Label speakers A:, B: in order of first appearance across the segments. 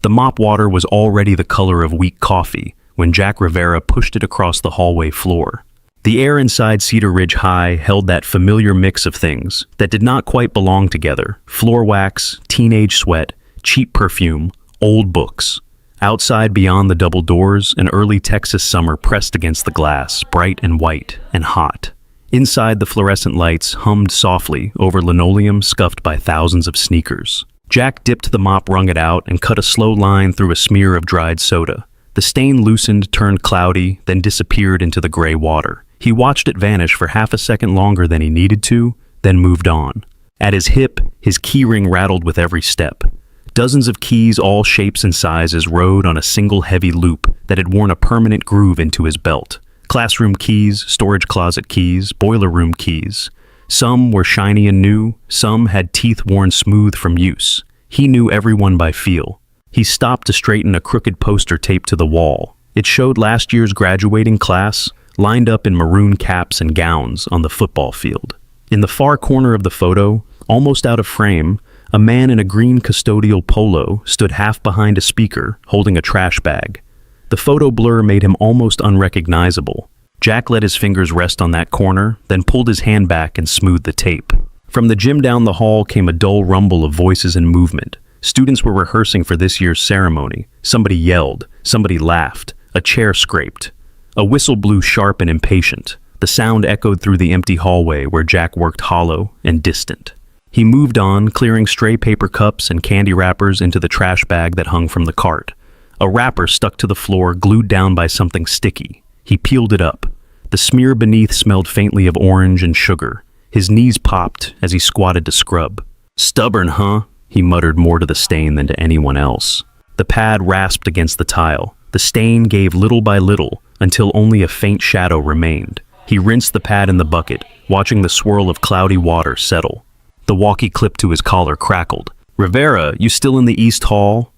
A: The mop water was already the color of weak coffee when Jack Rivera pushed it across the hallway floor. The air inside Cedar Ridge High held that familiar mix of things that did not quite belong together: floor wax, teenage sweat, cheap perfume, old books. Outside, beyond the double doors, an early Texas summer pressed against the glass, bright and white and hot. Inside, the fluorescent lights hummed softly over linoleum scuffed by thousands of sneakers. Jack dipped the mop, wrung it out, and cut a slow line through a smear of dried soda. The stain loosened, turned cloudy, then disappeared into the gray water. He watched it vanish for half a second longer than he needed to, then moved on. At his hip, his keyring rattled with every step. Dozens of keys, all shapes and sizes, rode on a single heavy loop that had worn a permanent groove into his belt. Classroom keys, storage closet keys, boiler room keys. Some were shiny and new, some had teeth worn smooth from use. He knew everyone by feel. He stopped to straighten a crooked poster taped to the wall. It showed last year's graduating class, lined up in maroon caps and gowns on the football field. In the far corner of the photo, almost out of frame, a man in a green custodial polo stood half behind a speaker, holding a trash bag. The photo blur made him almost unrecognizable. Jack let his fingers rest on that corner, then pulled his hand back and smoothed the tape. From the gym down the hall came a dull rumble of voices and movement. Students were rehearsing for this year's ceremony. Somebody yelled, somebody laughed, a chair scraped. A whistle blew sharp and impatient. The sound echoed through the empty hallway where Jack worked hollow and distant. He moved on, clearing stray paper cups and candy wrappers into the trash bag that hung from the cart. A wrapper stuck to the floor, glued down by something sticky. He peeled it up. The smear beneath smelled faintly of orange and sugar. His knees popped as he squatted to scrub. "Stubborn, huh?" he muttered, more to the stain than to anyone else. The pad rasped against the tile. The stain gave little by little until only a faint shadow remained. He rinsed the pad in the bucket, watching the swirl of cloudy water settle. The walkie clip to his collar crackled. "Rivera, you still in the East Hall?"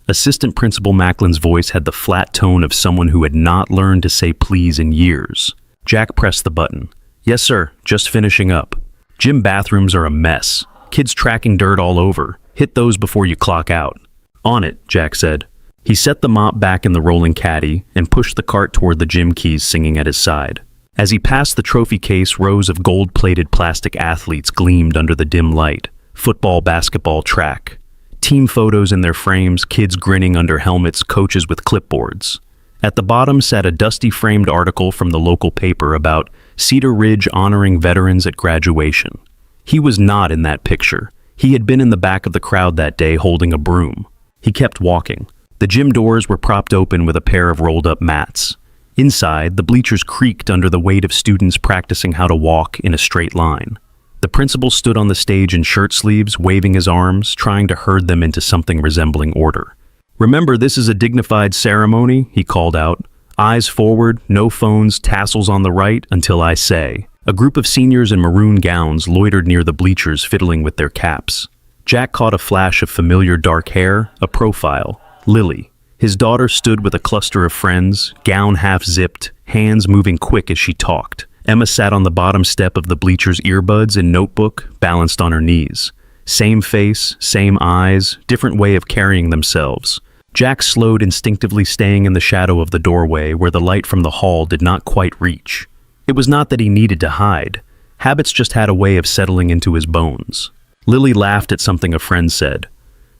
A: Assistant Principal Macklin's voice had the flat tone of someone who had not learned to say please in years. Jack pressed the button. "Yes, sir, just finishing up. Gym bathrooms are a mess. Kids tracking dirt all over. Hit those before you clock out." "On it," Jack said. He set the mop back in the rolling caddy and pushed the cart toward the gym keys singing at his side. As he passed the trophy case, rows of gold-plated plastic athletes gleamed under the dim light. Football, basketball, track. Team photos in their frames, kids grinning under helmets, coaches with clipboards. At the bottom sat a dusty framed article from the local paper about Cedar Ridge honoring veterans at graduation. He was not in that picture. He had been in the back of the crowd that day holding a broom. He kept walking. The gym doors were propped open with a pair of rolled-up mats. Inside, the bleachers creaked under the weight of students practicing how to walk in a straight line. The principal stood on the stage in shirt sleeves, waving his arms, trying to herd them into something resembling order. "Remember, this is a dignified ceremony," he called out. "Eyes forward, no phones, tassels on the right, until I say." A group of seniors in maroon gowns loitered near the bleachers, fiddling with their caps. Jack caught a flash of familiar dark hair, a profile. Lily. His daughter stood with a cluster of friends, gown half-zipped, hands moving quick as she talked. Emma sat on the bottom step of the bleacher's, earbuds and notebook balanced on her knees. Same face, same eyes, different way of carrying themselves. Jack slowed, instinctively staying in the shadow of the doorway where the light from the hall did not quite reach. It was not that he needed to hide. Habits just had a way of settling into his bones. Lily laughed at something a friend said.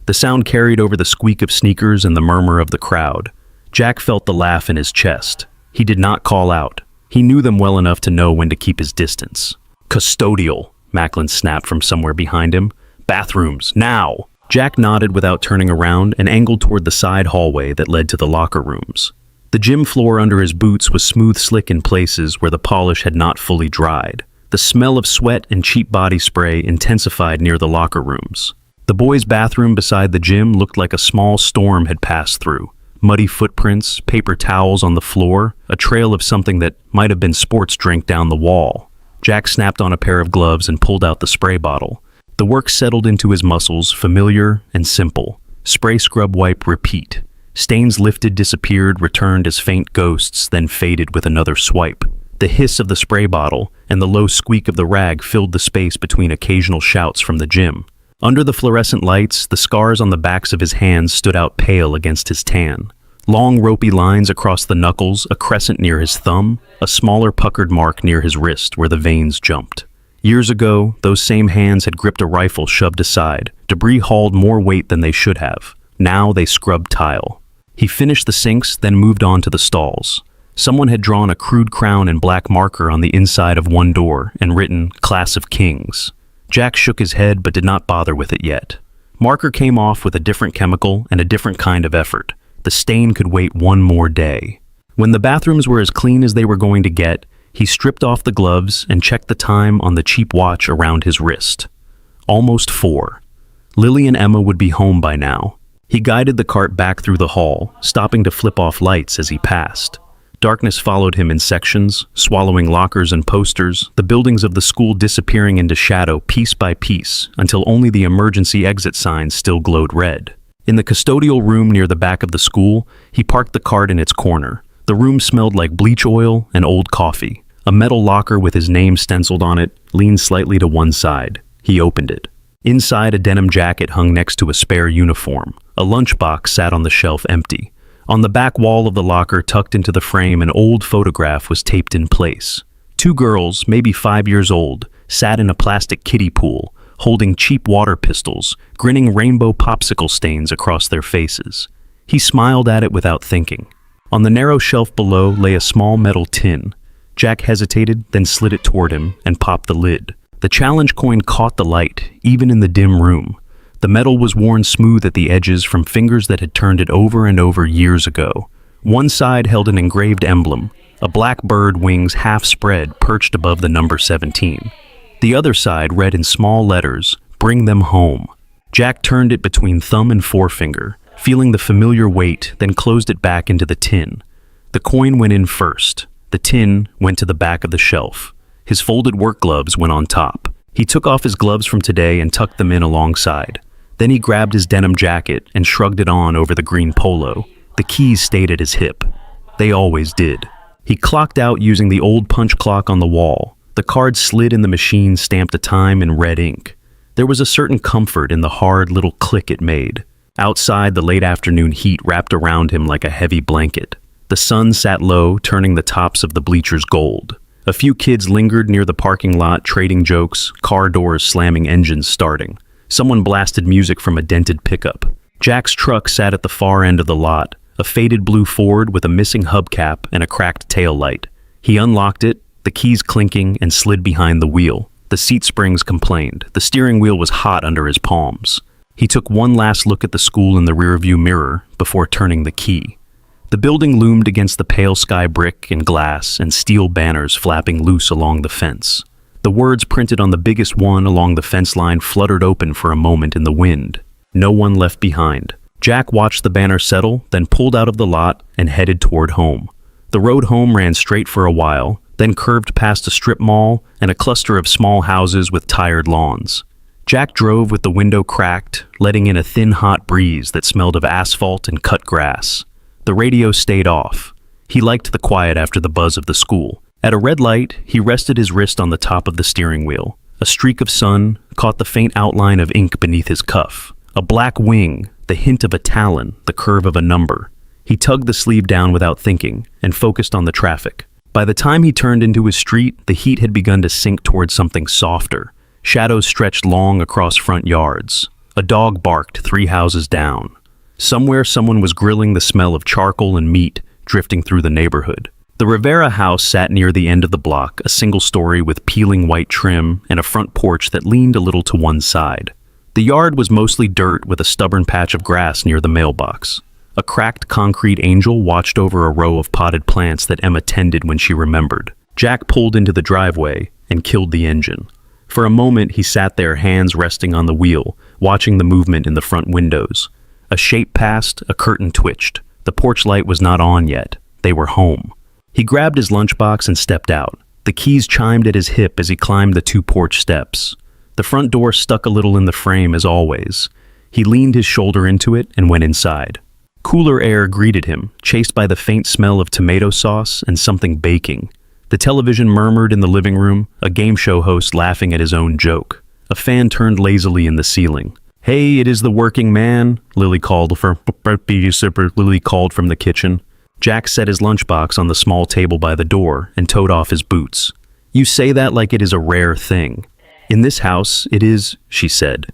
A: The sound carried over the squeak of sneakers and the murmur of the crowd. Jack felt the laugh in his chest. He did not call out. He knew them well enough to know when to keep his distance. "Custodial," Macklin snapped from somewhere behind him. "Bathrooms, now!" Jack nodded without turning around and angled toward the side hallway that led to the locker rooms. The gym floor under his boots was smooth slick in places where the polish had not fully dried. The smell of sweat and cheap body spray intensified near the locker rooms. The boys' bathroom beside the gym looked like a small storm had passed through. Muddy footprints, paper towels on the floor, a trail of something that might have been sports drink down the wall. Jack snapped on a pair of gloves and pulled out the spray bottle. The work settled into his muscles, familiar and simple. Spray, scrub, wipe, repeat. Stains lifted, disappeared, returned as faint ghosts, then faded with another swipe. The hiss of the spray bottle and the low squeak of the rag filled the space between occasional shouts from the gym. Under the fluorescent lights, the scars on the backs of his hands stood out pale against his tan. Long ropey lines across the knuckles, a crescent near his thumb, a smaller puckered mark near his wrist where the veins jumped. Years ago, those same hands had gripped a rifle shoved aside. Debris hauled more weight than they should have. Now they scrubbed tile. He finished the sinks, then moved on to the stalls. Someone had drawn a crude crown in black marker on the inside of one door and written, "Class of Kings." Jack shook his head but did not bother with it yet. Marker came off with a different chemical and a different kind of effort. The stain could wait one more day. When the bathrooms were as clean as they were going to get, he stripped off the gloves and checked the time on the cheap watch around his wrist. Almost 4. Lily and Emma would be home by now. He guided the cart back through the hall, stopping to flip off lights as he passed. Darkness followed him in sections, swallowing lockers and posters, the buildings of the school disappearing into shadow piece by piece until only the emergency exit signs still glowed red. In the custodial room near the back of the school, he parked the cart in its corner. The room smelled like bleach oil and old coffee. A metal locker with his name stenciled on it leaned slightly to one side. He opened it. Inside, a denim jacket hung next to a spare uniform. A lunchbox sat on the shelf empty. On the back wall of the locker, tucked into the frame, an old photograph was taped in place. 2 girls, maybe 5 years old, sat in a plastic kiddie pool, holding cheap water pistols, grinning rainbow popsicle stains across their faces. He smiled at it without thinking. On the narrow shelf below lay a small metal tin. Jack hesitated, then slid it toward him and popped the lid. The challenge coin caught the light, even in the dim room. The metal was worn smooth at the edges from fingers that had turned it over and over years ago. One side held an engraved emblem, a black bird wings half spread perched above the number 17. The other side read in small letters, "Bring them home." Jack turned it between thumb and forefinger, feeling the familiar weight, then closed it back into the tin. The coin went in first. The tin went to the back of the shelf. His folded work gloves went on top. He took off his gloves from today and tucked them in alongside. Then he grabbed his denim jacket and shrugged it on over the green polo. The keys stayed at his hip. They always did. He clocked out using the old punch clock on the wall. The card slid in the machine, stamped a time in red ink. There was a certain comfort in the hard little click it made. Outside, the late afternoon heat wrapped around him like a heavy blanket. The sun sat low, turning the tops of the bleachers gold. A few kids lingered near the parking lot, trading jokes, car doors slamming, engines starting. Someone blasted music from a dented pickup. Jack's truck sat at the far end of the lot, a faded blue Ford with a missing hubcap and a cracked tail light. He unlocked it, the keys clinking, and slid behind the wheel. The seat springs complained. The steering wheel was hot under his palms. He took one last look at the school in the rearview mirror before turning the key. The building loomed against the pale sky brick and glass and steel banners flapping loose along the fence. The words printed on the biggest one along the fence line fluttered open for a moment in the wind. No one left behind. Jack watched the banner settle, then pulled out of the lot and headed toward home. The road home ran straight for a while, then curved past a strip mall and a cluster of small houses with tired lawns. Jack drove with the window cracked, letting in a thin, hot breeze that smelled of asphalt and cut grass. The radio stayed off. He liked the quiet after the buzz of the school. At a red light, he rested his wrist on the top of the steering wheel. A streak of sun caught the faint outline of ink beneath his cuff. A black wing, the hint of a talon, the curve of a number. He tugged the sleeve down without thinking and focused on the traffic. By the time he turned into his street, the heat had begun to sink towards something softer. Shadows stretched long across front yards. A dog barked 3 houses down. Somewhere someone was grilling, the smell of charcoal and meat drifting through the neighborhood. The Rivera house sat near the end of the block, a single story with peeling white trim and a front porch that leaned a little to one side. The yard was mostly dirt with a stubborn patch of grass near the mailbox. A cracked concrete angel watched over a row of potted plants that Emma tended when she remembered. Jack pulled into the driveway and killed the engine. For a moment, he sat there, hands resting on the wheel, watching the movement in the front windows. A shape passed, a curtain twitched. The porch light was not on yet. They were home. He grabbed his lunchbox and stepped out. The keys chimed at his hip as he climbed the 2 porch steps. The front door stuck a little in the frame as always. He leaned his shoulder into it and went inside. Cooler air greeted him, chased by the faint smell of tomato sauce and something baking. The television murmured in the living room, a game show host laughing at his own joke. A fan turned lazily in the ceiling. "Hey, it is the working man," Lily called from the kitchen. Jack set his lunchbox on the small table by the door and toed off his boots. "You say that like it is a rare thing." "In this house, it is," she said.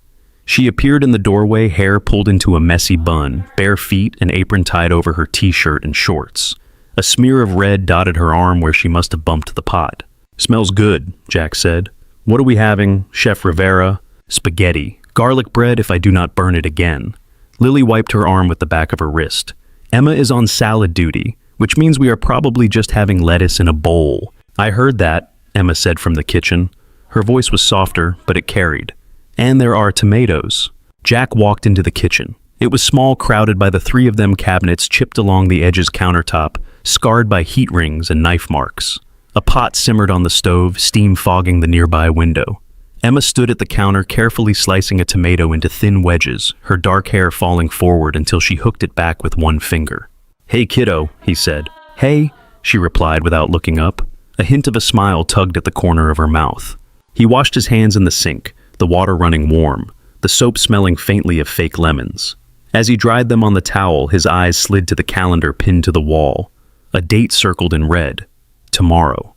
A: She appeared in the doorway, hair pulled into a messy bun, bare feet, an apron tied over her t-shirt and shorts. A smear of red dotted her arm where she must have bumped the pot. "Smells good," Jack said. "What are we having, Chef Rivera?" "Spaghetti. Garlic bread if I do not burn it again." Lily wiped her arm with the back of her wrist. "Emma is on salad duty, which means we are probably just having lettuce in a bowl." "I heard that," Emma said from the kitchen. Her voice was softer, but it carried. "And there are tomatoes." Jack walked into the kitchen. It was small, crowded by the three of them cabinets chipped along the edge's countertop, scarred by heat rings and knife marks. A pot simmered on the stove, steam fogging the nearby window. Emma stood at the counter, carefully slicing a tomato into thin wedges, her dark hair falling forward until she hooked it back with one finger. "Hey, kiddo," he said. "Hey," she replied without looking up. A hint of a smile tugged at the corner of her mouth. He washed his hands in the sink, the water running warm, the soap smelling faintly of fake lemons. As he dried them on the towel, his eyes slid to the calendar pinned to the wall. A date circled in red. Tomorrow.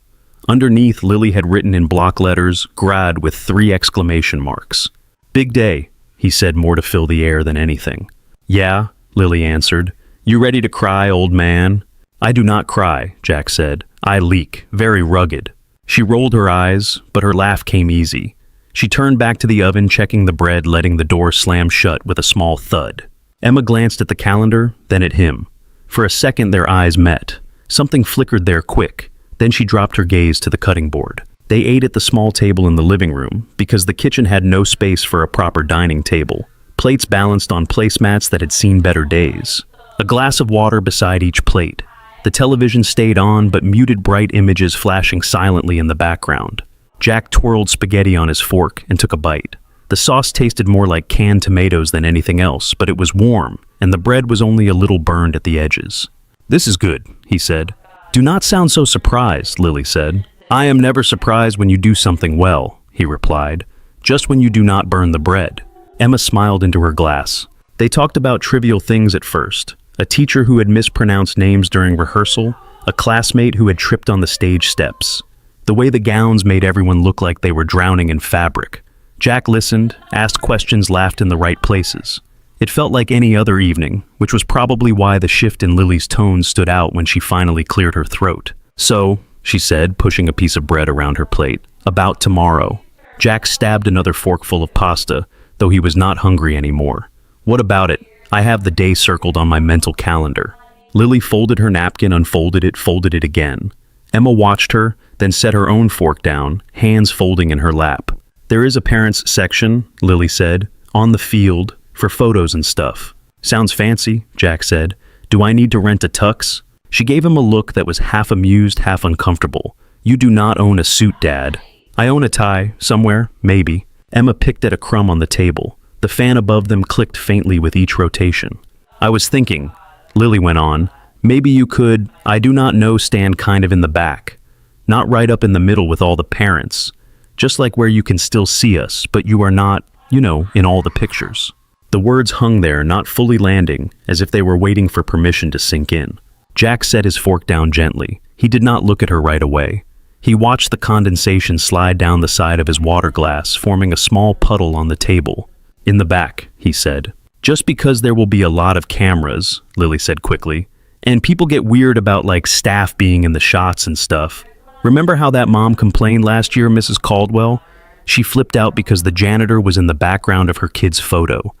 A: Underneath, Lily had written in block letters, "Grad" with 3 exclamation marks. "Big day," he said, more to fill the air than anything. "Yeah," Lily answered. "You ready to cry, old man?" "I do not cry," Jack said. "I leak, very rugged." She rolled her eyes, but her laugh came easy. She turned back to the oven, checking the bread, letting the door slam shut with a small thud. Emma glanced at the calendar, then at him. For a second, their eyes met. Something flickered there quick. Then she dropped her gaze to the cutting board. They ate at the small table in the living room, because the kitchen had no space for a proper dining table. Plates balanced on placemats that had seen better days. A glass of water beside each plate. The television stayed on, but muted bright images flashing silently in the background. Jack twirled spaghetti on his fork and took a bite. The sauce tasted more like canned tomatoes than anything else, but it was warm, and the bread was only a little burned at the edges. "This is good," he said. "Do not sound so surprised," Lily said. "I am never surprised when you do something well," he replied. "Just when you do not burn the bread." Emma smiled into her glass. They talked about trivial things at first. A teacher who had mispronounced names during rehearsal, a classmate who had tripped on the stage steps. The way the gowns made everyone look like they were drowning in fabric. Jack listened, asked questions, laughed in the right places. It felt like any other evening, which was probably why the shift in Lily's tone stood out when she finally cleared her throat. "So," she said, pushing a piece of bread around her plate, "about tomorrow." Jack stabbed another forkful of pasta, though he was not hungry anymore. "What about it? I have the day circled on my mental calendar." Lily folded her napkin, unfolded it, folded it again. Emma watched her, then set her own fork down, hands folding in her lap. "There is a parents' section," Lily said, "on the field, for photos and stuff." "Sounds fancy," Jack said. "Do I need to rent a tux?" She gave him a look that was half amused, half uncomfortable. "You do not own a suit, Dad." "I own a tie, somewhere, maybe." Emma picked at a crumb on the table. The fan above them clicked faintly with each rotation. "I was thinking," Lily went on, "maybe you could, I do not know, stand kind of in the back. Not right up in the middle with all the parents. Just like where you can still see us, but you are not, in all the pictures." The words hung there, not fully landing, as if they were waiting for permission to sink in. Jack set his fork down gently. He did not look at her right away. He watched the condensation slide down the side of his water glass, forming a small puddle on the table. "In the back," he said. "Just because there will be a lot of cameras," Lily said quickly. "And people get weird about, staff being in the shots and stuff. Remember how that mom complained last year, Mrs. Caldwell? She flipped out because the janitor was in the background of her kid's photo.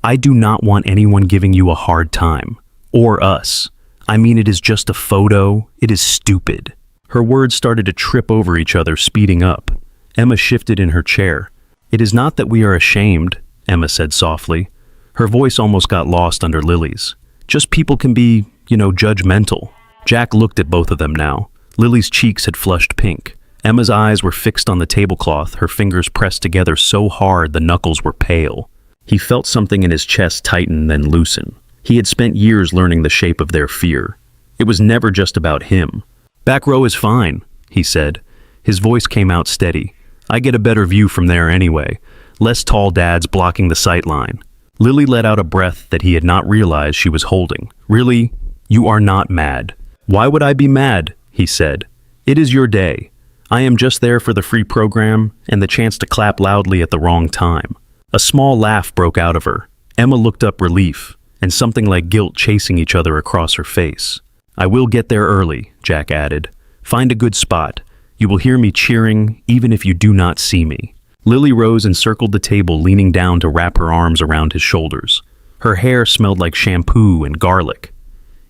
A: I do not want anyone giving you a hard time. Or us. I mean, it is just a photo. It is stupid." Her words started to trip over each other, speeding up. Emma shifted in her chair. "It is not that we are ashamed," Emma said softly. Her voice almost got lost under Lily's. "Just people can be, judgmental." Jack looked at both of them now. Lily's cheeks had flushed pink. Emma's eyes were fixed on the tablecloth, her fingers pressed together so hard the knuckles were pale. He felt something in his chest tighten, then loosen. He had spent years learning the shape of their fear. It was never just about him. "Back row is fine," he said. His voice came out steady. "I get a better view from there anyway. less tall dads blocking the sight line. Lily let out a breath that he had not realized she was holding. "Really? You are not mad." "Why would I be mad?" he said. "It is your day. I am just there for the free program and the chance to clap loudly at the wrong time." A small laugh broke out of her. Emma looked up, relief, and something like guilt chasing each other across her face. "I will get there early," Jack added. "Find a good spot. You will hear me cheering even if you do not see me." Lily rose and circled the table, leaning down to wrap her arms around his shoulders. Her hair smelled like shampoo and garlic.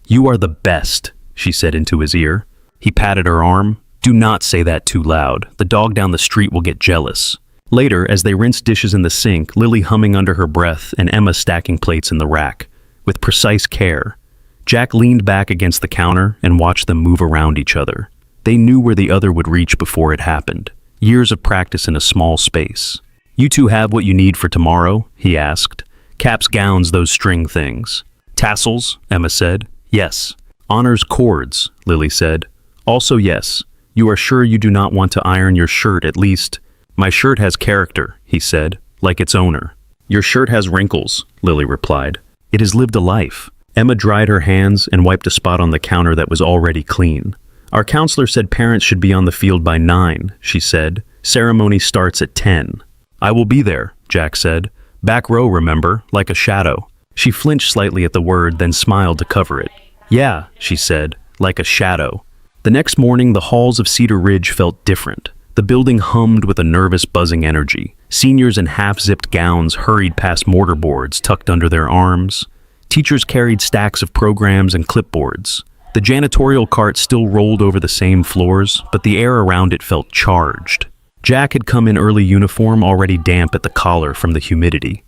A: "You are the best," she said into his ear. He patted her arm. "Do not say that too loud. The dog down the street will get jealous." Later, as they rinsed dishes in the sink, Lily humming under her breath and Emma stacking plates in the rack, with precise care, Jack leaned back against the counter and watched them move around each other. They knew where the other would reach before it happened. Years of practice in a small space. "You two have what you need for tomorrow?" he asked. "Caps, gowns, those string things." "Tassels," Emma said. "Yes." "Honors cords," Lily said. "Also yes. You are sure you do not want to iron your shirt at least?" "My shirt has character," he said, "like its owner." "Your shirt has wrinkles," Lily replied. "It has lived a life." Emma dried her hands and wiped a spot on the counter that was already clean. "Our counselor said parents should be on the field by 9, she said. "Ceremony starts at 10. "I will be there," Jack said. "Back row, remember, like a shadow." She flinched slightly at the word, then smiled to cover it. "Yeah," she said, "like a shadow." The next morning, the halls of Cedar Ridge felt different. The building hummed with a nervous, buzzing energy. Seniors in half-zipped gowns hurried past mortarboards tucked under their arms. Teachers carried stacks of programs and clipboards. The janitorial cart still rolled over the same floors, but the air around it felt charged. Jack had come in early uniform, already damp at the collar from the humidity.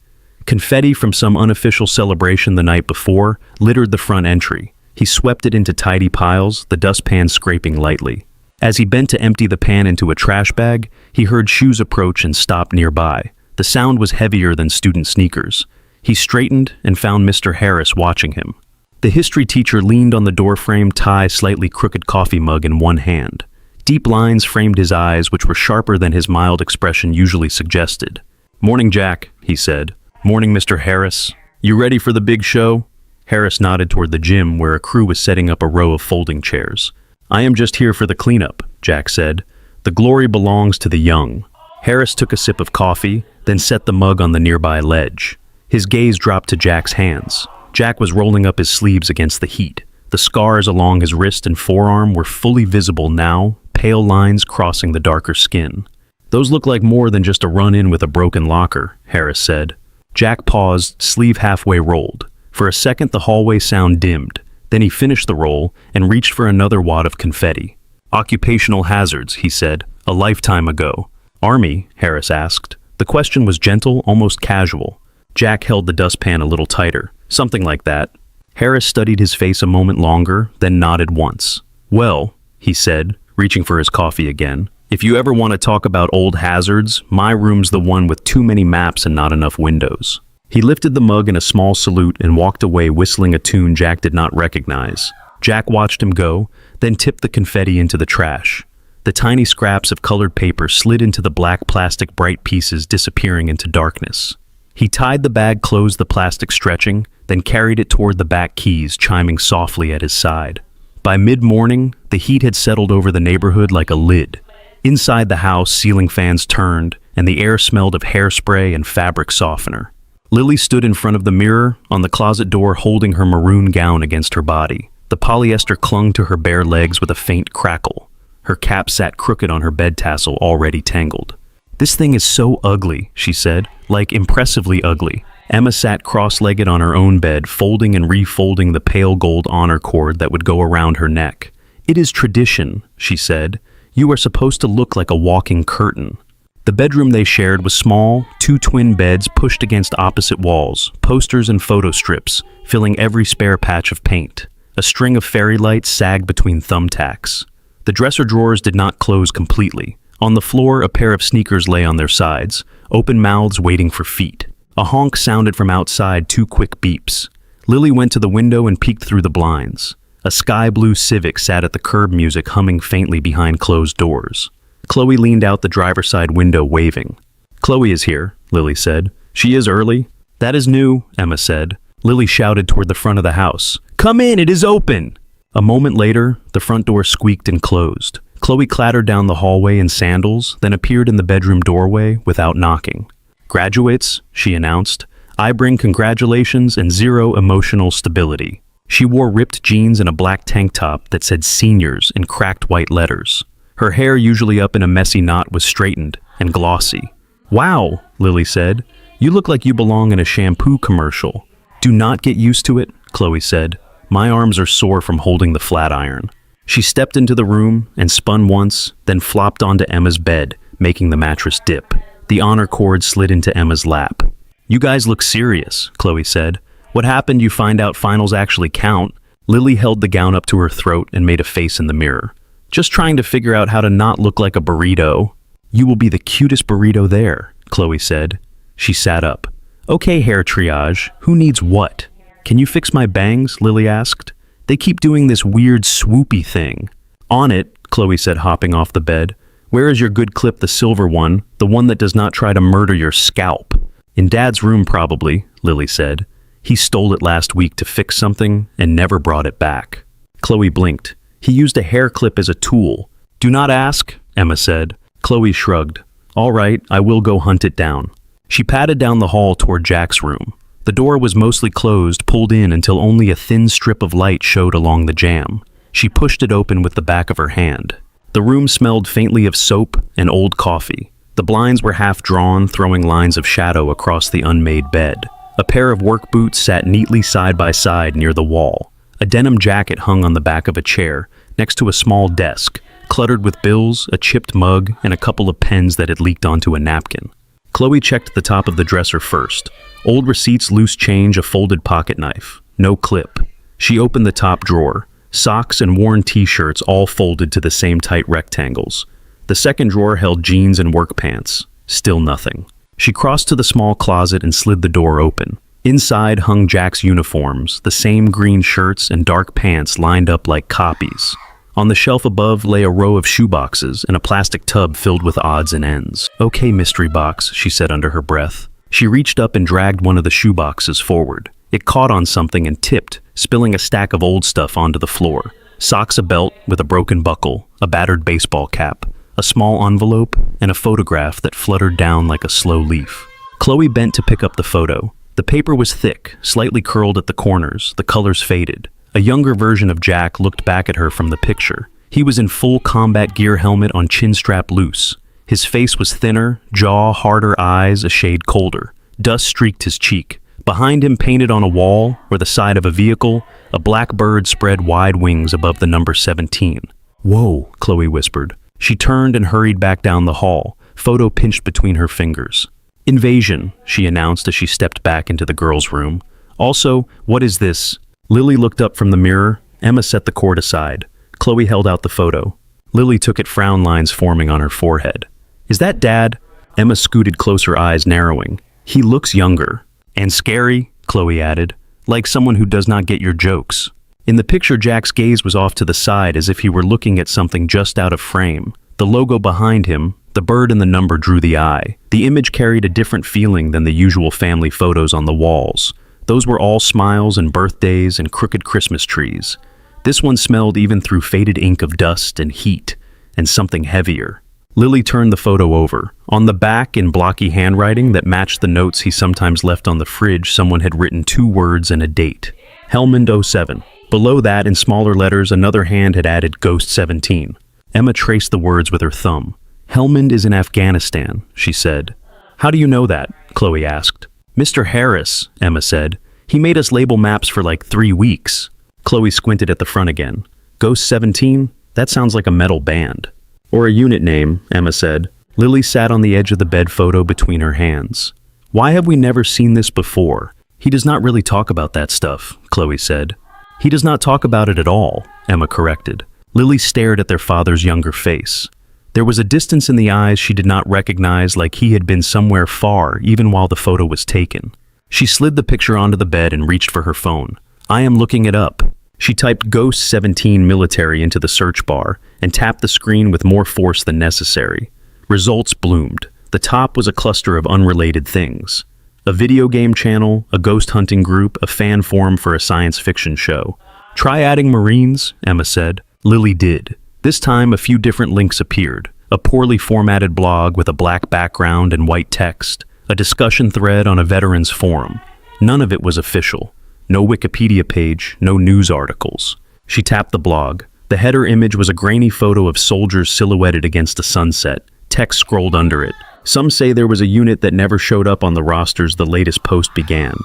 A: Confetti from some unofficial celebration the night before littered the front entry. He swept it into tidy piles, the dustpan scraping lightly. As he bent to empty the pan into a trash bag, he heard shoes approach and stop nearby. The sound was heavier than student sneakers. He straightened and found Mr. Harris watching him. The history teacher leaned on the doorframe, tie slightly crooked coffee mug in one hand. Deep lines framed his eyes, which were sharper than his mild expression usually suggested. "Morning, Jack," he said. "Morning, Mr. Harris. You ready for the big show?" Harris nodded toward the gym, where a crew was setting up a row of folding chairs. "I am just here for the cleanup," Jack said. "The glory belongs to the young." Harris took a sip of coffee, then set the mug on the nearby ledge. His gaze dropped to Jack's hands. Jack was rolling up his sleeves against the heat. The scars along his wrist and forearm were fully visible now, pale lines crossing the darker skin. "Those look like more than just a run-in with a broken locker," Harris said. Jack paused, sleeve halfway rolled. For a second, the hallway sound dimmed. Then he finished the roll and reached for another wad of confetti. "Occupational hazards," he said, "a lifetime ago." "Army?" Harris asked. The question was gentle, almost casual. Jack held the dustpan a little tighter. "Something like that." Harris studied his face a moment longer, then nodded once. "Well," he said, reaching for his coffee again, "if you ever want to talk about old hazards, my room's the one with too many maps and not enough windows." He lifted the mug in a small salute and walked away, whistling a tune Jack did not recognize. Jack watched him go, then tipped the confetti into the trash. The tiny scraps of colored paper slid into the black plastic, bright pieces disappearing into darkness. He tied the bag, closed the plastic stretching, then carried it toward the back keys, chiming softly at his side. By mid-morning, the heat had settled over the neighborhood like a lid. Inside the house, ceiling fans turned, and the air smelled of hairspray and fabric softener. Lily stood in front of the mirror, on the closet door, holding her maroon gown against her body. The polyester clung to her bare legs with a faint crackle. Her cap sat crooked on her bed tassel, already tangled. "This thing is so ugly," she said, "like impressively ugly." Emma sat cross-legged on her own bed, folding and refolding the pale gold honor cord that would go around her neck. "It is tradition," she said. "You are supposed to look like a walking curtain." The bedroom they shared was small, 2 twin beds pushed against opposite walls, posters and photo strips, filling every spare patch of paint. A string of fairy lights sagged between thumbtacks. The dresser drawers did not close completely. On the floor, a pair of sneakers lay on their sides, open mouths waiting for feet. A honk sounded from outside, 2 quick beeps. Lily went to the window and peeked through the blinds. A sky-blue Civic sat at the curb, music humming faintly behind closed doors. Chloe leaned out the driver's side window, waving. "Chloe is here," Lily said. She is early. That is new, Emma said. Lily shouted toward the front of the house. Come in, it is open! A moment later, the front door squeaked and closed. Chloe clattered down the hallway in sandals, then appeared in the bedroom doorway without knocking. Graduates, she announced, I bring congratulations and zero emotional stability. She wore ripped jeans and a black tank top that said seniors in cracked white letters. Her hair, usually up in a messy knot, was straightened and glossy. Wow, Lily said. You look like you belong in a shampoo commercial. Do not get used to it, Chloe said. My arms are sore from holding the flat iron. She stepped into the room and spun once, then flopped onto Emma's bed, making the mattress dip. The honor cord slid into Emma's lap. You guys look serious, Chloe said. What happened? You find out finals actually count? Lily held the gown up to her throat and made a face in the mirror. Just trying to figure out how to not look like a burrito. You will be the cutest burrito there, Chloe said. She sat up. Okay, hair triage. Who needs what? Can you fix my bangs? Lily asked. They keep doing this weird swoopy thing. On it, Chloe said, hopping off the bed. Where is your good clip, the silver one, the one that does not try to murder your scalp? In Dad's room, probably, Lily said. He stole it last week to fix something and never brought it back. Chloe blinked. He used a hair clip as a tool. Do not ask, Emma said. Chloe shrugged. All right, I will go hunt it down. She padded down the hall toward Jack's room. The door was mostly closed, pulled in until only a thin strip of light showed along the jamb. She pushed it open with the back of her hand. The room smelled faintly of soap and old coffee. The blinds were half drawn, throwing lines of shadow across the unmade bed. A pair of work boots sat neatly side by side near the wall. A denim jacket hung on the back of a chair, next to a small desk, cluttered with bills, a chipped mug, and a couple of pens that had leaked onto a napkin. Chloe checked the top of the dresser first. Old receipts, loose change, a folded pocket knife. No clip. She opened the top drawer. Socks and worn t-shirts all folded to the same tight rectangles. The second drawer held jeans and work pants. Still nothing. She crossed to the small closet and slid the door open. Inside hung Jack's uniforms, the same green shirts and dark pants lined up like copies. On the shelf above lay a row of shoeboxes and a plastic tub filled with odds and ends. Okay, mystery box, she said under her breath. She reached up and dragged one of the shoeboxes forward. It caught on something and tipped, spilling a stack of old stuff onto the floor. Socks, a belt with a broken buckle, a battered baseball cap, a small envelope, and a photograph that fluttered down like a slow leaf. Chloe bent to pick up the photo. The paper was thick, slightly curled at the corners, the colors faded. A younger version of Jack looked back at her from the picture. He was in full combat gear helmet on chin strap loose. His face was thinner, jaw, harder, eyes a shade colder. Dust streaked his cheek. Behind him, painted on a wall or the side of a vehicle, a black bird spread wide wings above the number 17. Whoa, Chloe whispered. She turned and hurried back down the hall, photo pinched between her fingers. Invasion, she announced as she stepped back into the girls' room. Also, what is this? Lily looked up from the mirror. Emma set the cord aside. Chloe held out the photo. Lily took it, frown lines forming on her forehead. Is that Dad? Emma scooted closer, eyes narrowing. He looks younger. And scary, Chloe added, like someone who does not get your jokes. In the picture, Jack's gaze was off to the side as if he were looking at something just out of frame. The logo behind him, the bird and the number, drew the eye. The image carried a different feeling than the usual family photos on the walls. Those were all smiles and birthdays and crooked Christmas trees. This one smelled even through faded ink of dust and heat, and something heavier. Lily turned the photo over. On the back, in blocky handwriting that matched the notes he sometimes left on the fridge, someone had written 2 words and a date. Helmand 07. Below that, in smaller letters, another hand had added Ghost 17. Emma traced the words with her thumb. Helmand is in Afghanistan, she said. How do you know that? Chloe asked. Mr. Harris, Emma said. He made us label maps for like 3 weeks. Chloe squinted at the front again. Ghost 17? That sounds like a metal band. Or a unit name, Emma said. Lily sat on the edge of the bed, photo between her hands. Why have we never seen this before? He does not really talk about that stuff, Chloe said. He does not talk about it at all, Emma corrected. Lily stared at their father's younger face. There was a distance in the eyes she did not recognize, like he had been somewhere far even while the photo was taken. She slid the picture onto the bed and reached for her phone. I am looking it up. She typed Ghost 17 military into the search bar and tapped the screen with more force than necessary. Results bloomed. The top was a cluster of unrelated things. A video game channel, a ghost hunting group, a fan forum for a science fiction show. "Try adding Marines," Emma said. Lily did. This time, a few different links appeared. A poorly formatted blog with a black background and white text. A discussion thread on a veterans forum. None of it was official. No Wikipedia page, no news articles. She tapped the blog. The header image was a grainy photo of soldiers silhouetted against a sunset. Text scrolled under it. "Some say there was a unit that never showed up on the rosters the latest post began.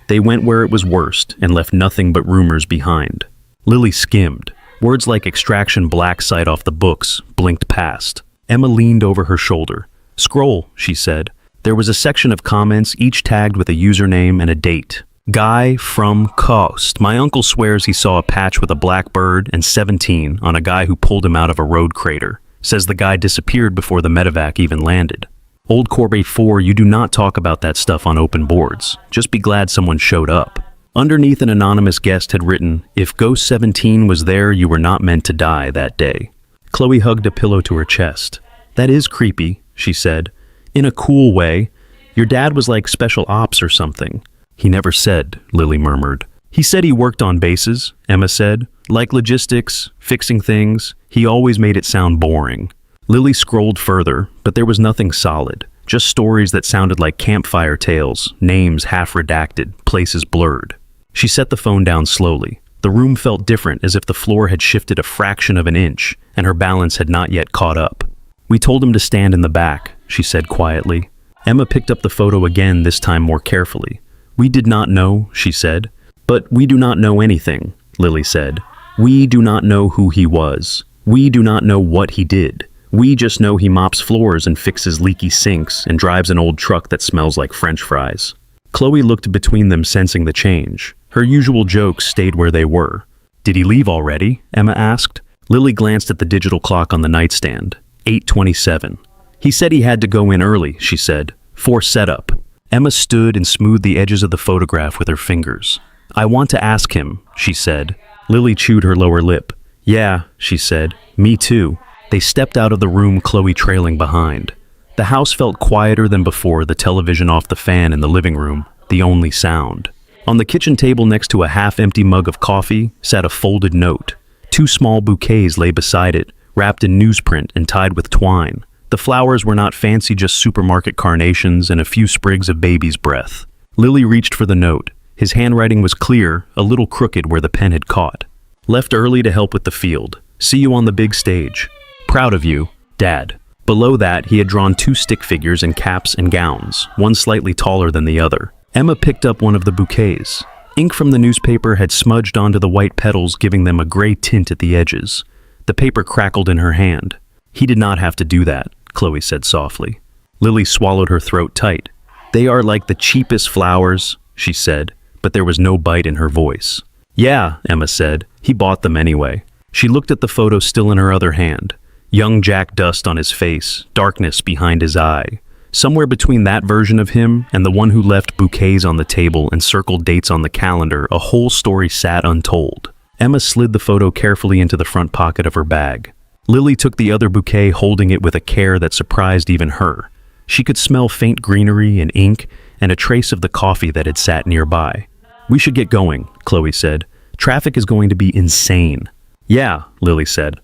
A: They went where it was worst and left nothing but rumors behind." Lily skimmed. Words like extraction black site off the books blinked past. Emma leaned over her shoulder. "Scroll," she said. There was a section of comments, each tagged with a username and a date. "Guy from Coast. My uncle swears he saw a patch with a black bird and 17 on a guy who pulled him out of a road crater. Says the guy disappeared before the medevac even landed. Old Corbe 4, you do not talk about that stuff on open boards. Just be glad someone showed up." Underneath, an anonymous guest had written, "If Ghost 17 was there, you were not meant to die that day." Chloe hugged a pillow to her chest. "That is creepy," she said. "In a cool way. Your dad was like special ops or something." "He never said," Lily murmured. "He said he worked on bases," Emma said. "Like logistics, fixing things. He always made it sound boring." Lily scrolled further, but there was nothing solid. Just stories that sounded like campfire tales, names half redacted, places blurred. She set the phone down slowly. The room felt different, as if the floor had shifted a fraction of an inch, and her balance had not yet caught up. "We told him to stand in the back," she said quietly. Emma picked up the photo again, this time more carefully. "We did not know," she said. "But we do not know anything," Lily said. "We do not know who he was. We do not know what he did. We just know he mops floors and fixes leaky sinks and drives an old truck that smells like French fries." Chloe looked between them, sensing the change. Her usual jokes stayed where they were. "Did he leave already?" Emma asked. Lily glanced at the digital clock on the nightstand. 8:27. "He said he had to go in early," she said. "For setup." Emma stood and smoothed the edges of the photograph with her fingers. "I want to ask him," she said. Lily chewed her lower lip. "Yeah," she said. "Me too." They stepped out of the room, Chloe trailing behind. The house felt quieter than before, the television off the fan in the living room, the only sound. On the kitchen table next to a half-empty mug of coffee sat a folded note. 2 small bouquets lay beside it, wrapped in newsprint and tied with twine. The flowers were not fancy, just supermarket carnations and a few sprigs of baby's breath. Lily reached for the note. His handwriting was clear, a little crooked where the pen had caught. "Left early to help with the field. See you on the big stage. Proud of you, Dad." Below that, he had drawn 2 stick figures in caps and gowns, one slightly taller than the other. Emma picked up one of the bouquets. Ink from the newspaper had smudged onto the white petals, giving them a gray tint at the edges. The paper crackled in her hand. "He did not have to do that," Chloe said softly. Lily swallowed her throat tight. "They are like the cheapest flowers," she said, but there was no bite in her voice. "Yeah," Emma said. "He bought them anyway." She looked at the photo still in her other hand. Young Jack dust on his face, darkness behind his eye. Somewhere between that version of him and the one who left bouquets on the table and circled dates on the calendar, a whole story sat untold. Emma slid the photo carefully into the front pocket of her bag. Lily took the other bouquet, holding it with a care that surprised even her. She could smell faint greenery and ink and a trace of the coffee that had sat nearby. "We should get going," Chloe said. "Traffic is going to be insane." "Yeah," Lily said.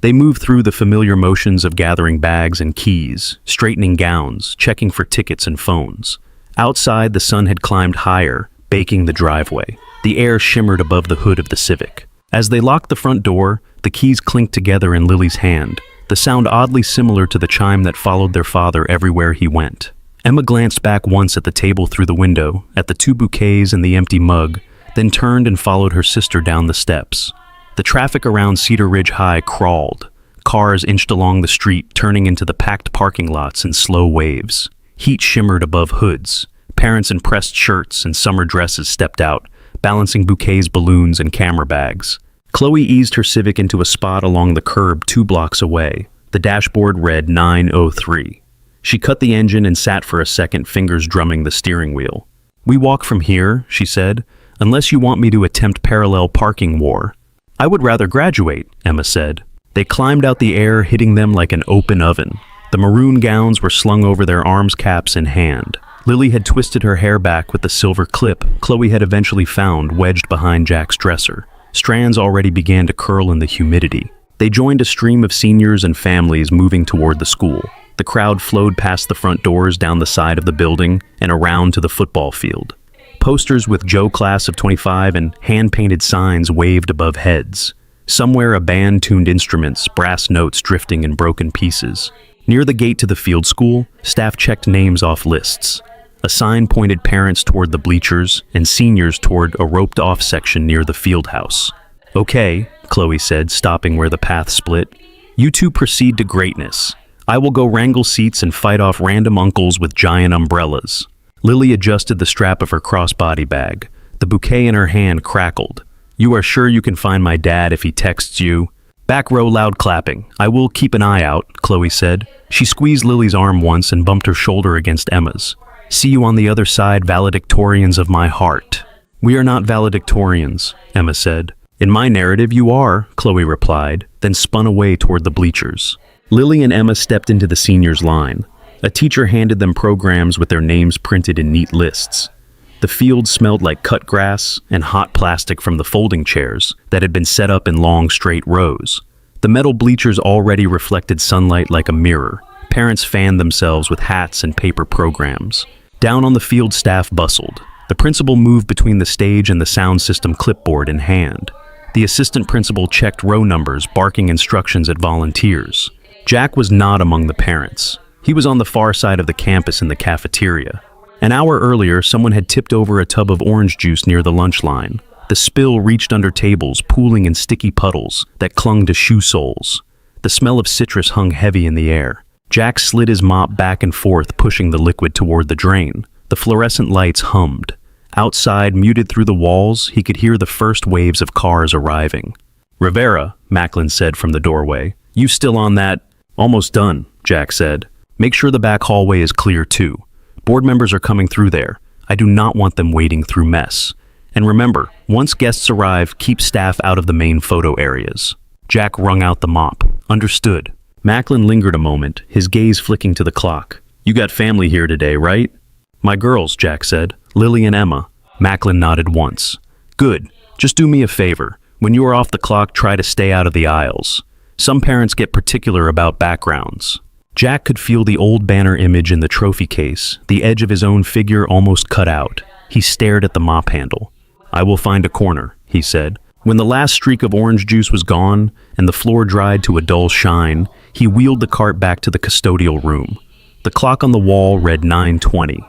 A: They moved through the familiar motions of gathering bags and keys, straightening gowns, checking for tickets and phones. Outside, the sun had climbed higher, baking the driveway. The air shimmered above the hood of the Civic. As they locked the front door, the keys clinked together in Lily's hand, the sound oddly similar to the chime that followed their father everywhere he went. Emma glanced back once at the table through the window, at the 2 bouquets and the empty mug, then turned and followed her sister down the steps. The traffic around Cedar Ridge High crawled. Cars inched along the street, turning into the packed parking lots in slow waves. Heat shimmered above hoods. Parents in pressed shirts and summer dresses stepped out, balancing bouquets, balloons, and camera bags. Chloe eased her Civic into a spot along the curb 2 blocks away. The dashboard read 9:03. She cut the engine and sat for a second, fingers drumming the steering wheel. "We walk from here," she said, "unless you want me to attempt parallel parking war." "I would rather graduate," Emma said. They climbed out, the air hitting them like an open oven. The maroon gowns were slung over their arms, caps in hand. Lily had twisted her hair back with the silver clip Chloe had eventually found wedged behind Jack's dresser. Strands already began to curl in the humidity. They joined a stream of seniors and families moving toward the school. The crowd flowed past the front doors, down the side of the building, and around to the football field. Posters with Joe Class of 25 and hand-painted signs waved above heads. Somewhere a band tuned instruments, brass notes drifting in broken pieces. Near the gate to the field school, staff checked names off lists. A sign pointed parents toward the bleachers and seniors toward a roped-off section near the field house. "Okay," Chloe said, stopping where the path split. "You two proceed to greatness. I will go wrangle seats and fight off random uncles with giant umbrellas." Lily adjusted the strap of her crossbody bag. The bouquet in her hand crackled. "You are sure you can find my dad if he texts you?" "Back row loud clapping. I will keep an eye out," Chloe said. She squeezed Lily's arm once and bumped her shoulder against Emma's. "See you on the other side, valedictorians of my heart." "We are not valedictorians," Emma said. "In my narrative, you are," Chloe replied, then spun away toward the bleachers. Lily and Emma stepped into the seniors' line. A teacher handed them programs with their names printed in neat lists. The field smelled like cut grass and hot plastic from the folding chairs that had been set up in long, straight rows. The metal bleachers already reflected sunlight like a mirror. Parents fanned themselves with hats and paper programs. Down on the field, staff bustled. The principal moved between the stage and the sound system, clipboard in hand. The assistant principal checked row numbers, barking instructions at volunteers. Jack was not among the parents. He was on the far side of the campus in the cafeteria. An hour earlier, someone had tipped over a tub of orange juice near the lunch line. The spill reached under tables, pooling in sticky puddles that clung to shoe soles. The smell of citrus hung heavy in the air. Jack slid his mop back and forth, pushing the liquid toward the drain. The fluorescent lights hummed. Outside, muted through the walls, he could hear the first waves of cars arriving. "Rivera," Macklin said from the doorway. "You still on that?" "Almost done," Jack said. "Make sure the back hallway is clear too. Board members are coming through there. I do not want them wading through mess. And remember, once guests arrive, keep staff out of the main photo areas." Jack wrung out the mop. "Understood." Macklin lingered a moment, his gaze flicking to the clock. "You got family here today, right?" "My girls," Jack said. "Lily and Emma." Macklin nodded once. "Good. Just do me a favor. When you are off the clock, try to stay out of the aisles. Some parents get particular about backgrounds." Jack could feel the old banner image in the trophy case, the edge of his own figure almost cut out. He stared at the mop handle. "I will find a corner," he said. When the last streak of orange juice was gone and the floor dried to a dull shine, he wheeled the cart back to the custodial room. The clock on the wall read 9:20.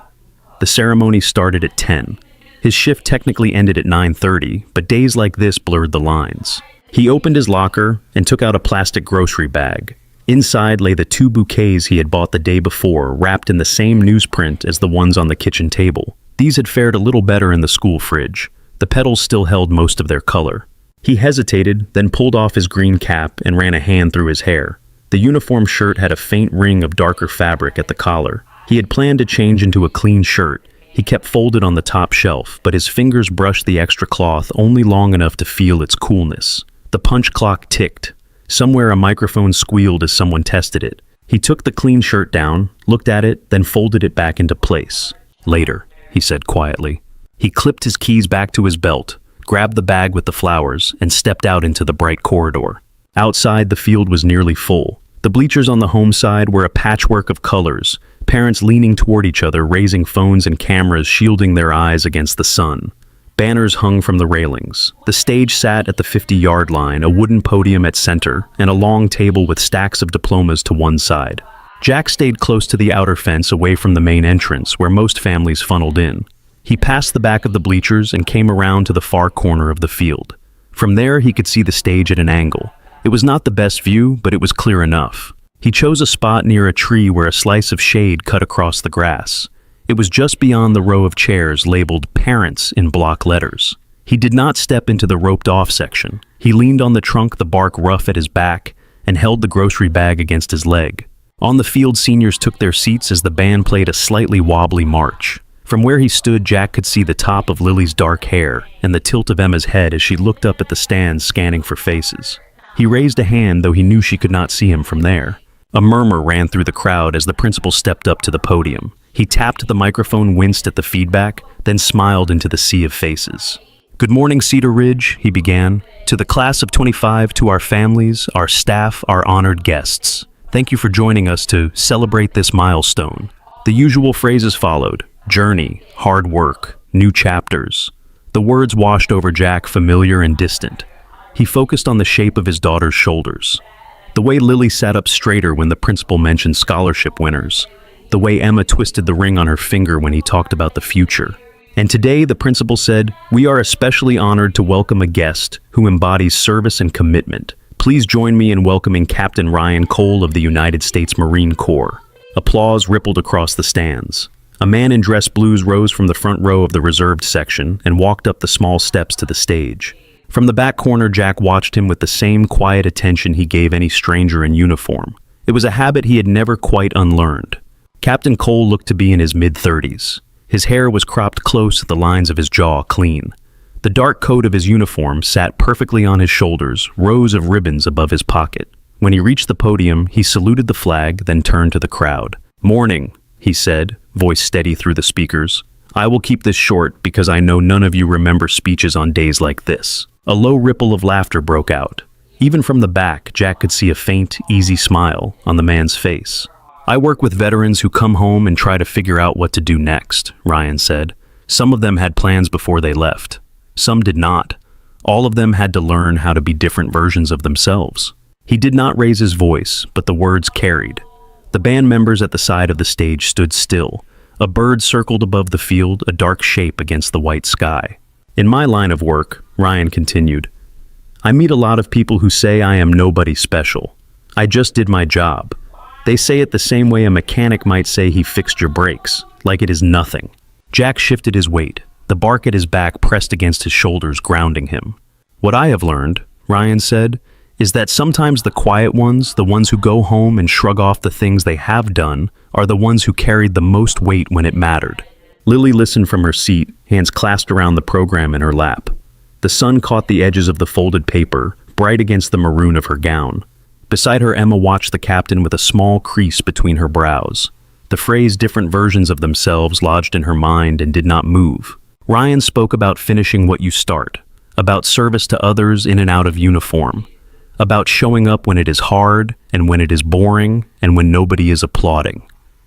A: The ceremony started at 10. His shift technically ended at 9:30, but days like this blurred the lines. He opened his locker and took out a plastic grocery bag. Inside lay the 2 bouquets he had bought the day before, wrapped in the same newsprint as the ones on the kitchen table. These had fared a little better in the school fridge. The petals still held most of their color. He hesitated, then pulled off his green cap and ran a hand through his hair. The uniform shirt had a faint ring of darker fabric at the collar. He had planned to change into a clean shirt. He kept folded on the top shelf, but his fingers brushed the extra cloth only long enough to feel its coolness. The punch clock ticked. Somewhere a microphone squealed as someone tested it. He took the clean shirt down, looked at it, then folded it back into place. "Later," he said quietly. He clipped his keys back to his belt, grabbed the bag with the flowers, and stepped out into the bright corridor. Outside, the field was nearly full. The bleachers on the home side were a patchwork of colors, parents leaning toward each other, raising phones and cameras, shielding their eyes against the sun. Banners hung from the railings. The stage sat at the 50-yard line, a wooden podium at center, and a long table with stacks of diplomas to one side. Jack stayed close to the outer fence, away from the main entrance, where most families funneled in. He passed the back of the bleachers and came around to the far corner of the field. From there, he could see the stage at an angle. It was not the best view, but it was clear enough. He chose a spot near a tree where a slice of shade cut across the grass. It was just beyond the row of chairs labeled "Parents" in block letters. He did not step into the roped-off section. He leaned on the trunk, the bark rough at his back, and held the grocery bag against his leg. On the field, seniors took their seats as the band played a slightly wobbly march. From where he stood, Jack could see the top of Lily's dark hair and the tilt of Emma's head as she looked up at the stands, scanning for faces. He raised a hand, though he knew she could not see him from there. A murmur ran through the crowd as the principal stepped up to the podium. He tapped the microphone, winced at the feedback, then smiled into the sea of faces. "Good morning, Cedar Ridge," he began. "To the class of 25, to our families, our staff, our honored guests. Thank you for joining us to celebrate this milestone." The usual phrases followed: journey, hard work, new chapters. The words washed over Jack, familiar and distant. He focused on the shape of his daughter's shoulders. The way Lily sat up straighter when the principal mentioned scholarship winners. The way Emma twisted the ring on her finger when he talked about the future. And today, the principal said, "We are especially honored to welcome a guest who embodies service and commitment. Please join me in welcoming Captain Ryan Cole of the United States Marine Corps." Applause rippled across the stands. A man in dress blues rose from the front row of the reserved section and walked up the small steps to the stage. From the back corner, Jack watched him with the same quiet attention he gave any stranger in uniform. It was a habit he had never quite unlearned. Captain Cole looked to be in his mid-30s. His hair was cropped close at the lines of his jaw clean. The dark coat of his uniform sat perfectly on his shoulders, rows of ribbons above his pocket. When he reached the podium, he saluted the flag, then turned to the crowd. "Morning," he said, voice steady through the speakers. "I will keep this short because I know none of you remember speeches on days like this." A low ripple of laughter broke out. Even from the back, Jack could see a faint, easy smile on the man's face. "I work with veterans who come home and try to figure out what to do next," Ryan said. "Some of them had plans before they left. Some did not. All of them had to learn how to be different versions of themselves." He did not raise his voice, but the words carried. The band members at the side of the stage stood still. A bird circled above the field, a dark shape against the white sky. "In my line of work," Ryan continued, "I meet a lot of people who say I am nobody special. I just did my job. They say it the same way a mechanic might say he fixed your brakes, like it is nothing." Jack shifted his weight. The bark at his back pressed against his shoulders, grounding him. "What I have learned," Ryan said, "is that sometimes the quiet ones, the ones who go home and shrug off the things they have done, are the ones who carried the most weight when it mattered." Lily listened from her seat, hands clasped around the program in her lap. The sun caught the edges of the folded paper, bright against the maroon of her gown. Beside her, Emma watched the captain with a small crease between her brows. The phrase "different versions of themselves" lodged in her mind and did not move. Ryan spoke about finishing what you start, about service to others in and out of uniform, about showing up when it is hard and when it is boring and when nobody is applauding.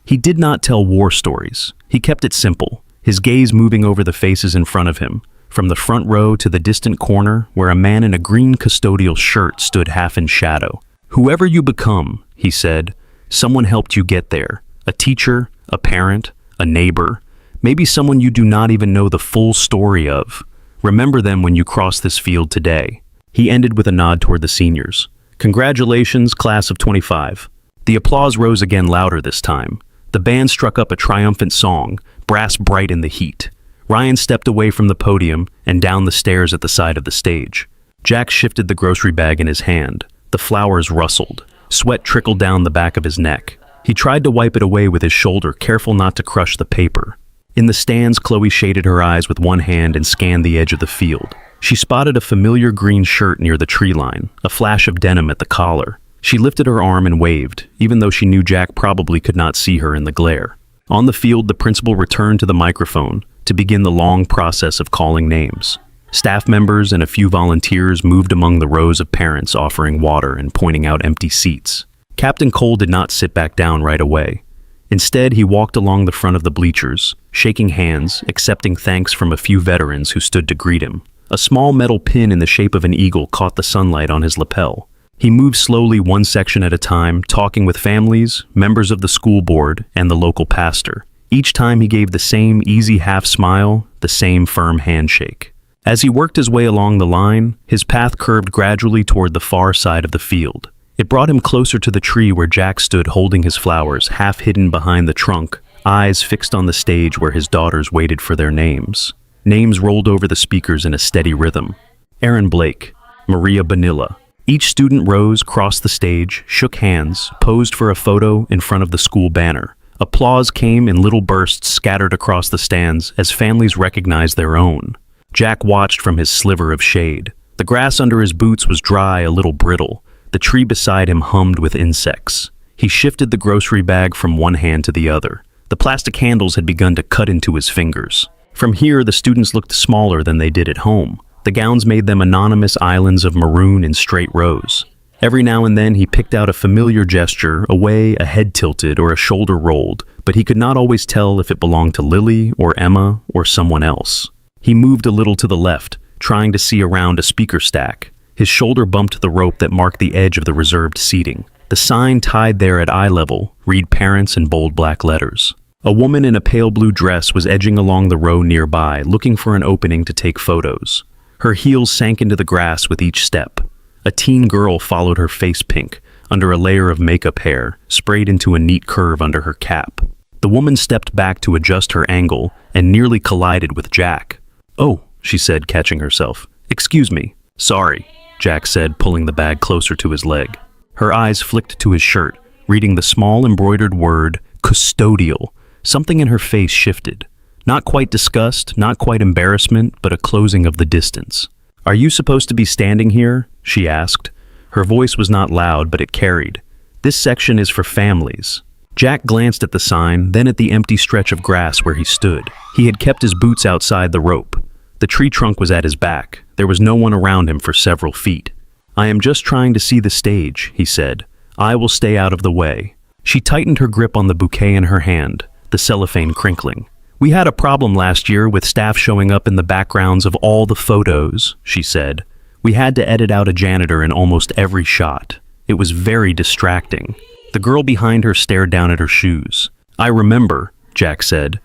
A: He did not tell war stories. He kept it simple, his gaze moving over the faces in front of him, from the front row to the distant corner where a man in a green custodial shirt stood half in shadow. "Whoever you become," he said, "someone helped you get there. A teacher, a parent, a neighbor, maybe someone you do not even know the full story of. Remember them when you cross this field today." He ended with a nod toward the seniors. "Congratulations, class of 25. The applause rose again, louder this time. The band struck up a triumphant song, brass bright in the heat. Ryan stepped away from the podium and down the stairs at the side of the stage. Jack shifted the grocery bag in his hand. The flowers rustled. Sweat trickled down the back of his neck. He tried to wipe it away with his shoulder, careful not to crush the paper. In the stands, Chloe shaded her eyes with one hand and scanned the edge of the field. She spotted a familiar green shirt near the tree line, a flash of denim at the collar. She lifted her arm and waved, even though she knew Jack probably could not see her in the glare. On the field, the principal returned to the microphone to begin the long process of calling names. Staff members and a few volunteers moved among the rows of parents offering water and pointing out empty seats. Captain Cole did not sit back down right away. Instead, he walked along the front of the bleachers, shaking hands, accepting thanks from a few veterans who stood to greet him. A small metal pin in the shape of an eagle caught the sunlight on his lapel. He moved slowly one section at a time, talking with families, members of the school board, and the local pastor. Each time he gave the same easy half smile, the same firm handshake. As he worked his way along the line, his path curved gradually toward the far side of the field. It brought him closer to the tree where Jack stood holding his flowers, half hidden behind the trunk, eyes fixed on the stage where his daughters waited for their names. Names rolled over the speakers in a steady rhythm. Aaron Blake, Maria Bonilla. Each student rose, crossed the stage, shook hands, posed for a photo in front of the school banner. Applause came in little bursts scattered across the stands as families recognized their own. Jack watched from his sliver of shade. The grass under his boots was dry, a little brittle. The tree beside him hummed with insects. He shifted the grocery bag from one hand to the other. The plastic handles had begun to cut into his fingers. From here, the students looked smaller than they did at home. The gowns made them anonymous islands of maroon in straight rows. Every now and then he picked out a familiar gesture, a way a head tilted or a shoulder rolled, but he could not always tell if it belonged to Lily or Emma or someone else. He moved a little to the left, trying to see around a speaker stack. His shoulder bumped the rope that marked the edge of the reserved seating. The sign tied there at eye level read "Parents" in bold black letters. A woman in a pale blue dress was edging along the row nearby, looking for an opening to take photos. Her heels sank into the grass with each step. A teen girl followed her face pink, under a layer of makeup hair, sprayed into a neat curve under her cap. The woman stepped back to adjust her angle and nearly collided with Jack. "Oh," she said, catching herself. "Excuse me." "Sorry," Jack said, pulling the bag closer to his leg. Her eyes flicked to his shirt, reading the small embroidered word, "custodial." Something in her face shifted. Not quite disgust, not quite embarrassment, but a closing of the distance. "Are you supposed to be standing here?" she asked. Her voice was not loud, but it carried. "This section is for families." Jack glanced at the sign, then at the empty stretch of grass where he stood. He had kept his boots outside the rope. The tree trunk was at his back. There was no one around him for several feet. "I am just trying to see the stage," he said. "I will stay out of the way." She tightened her grip on the bouquet in her hand, the cellophane crinkling. "We had a problem last year with staff showing up in the backgrounds of all the photos," she said. "We had to edit out a janitor in almost every shot. It was very distracting." The girl behind her stared down at her shoes. "I remember," Jack said.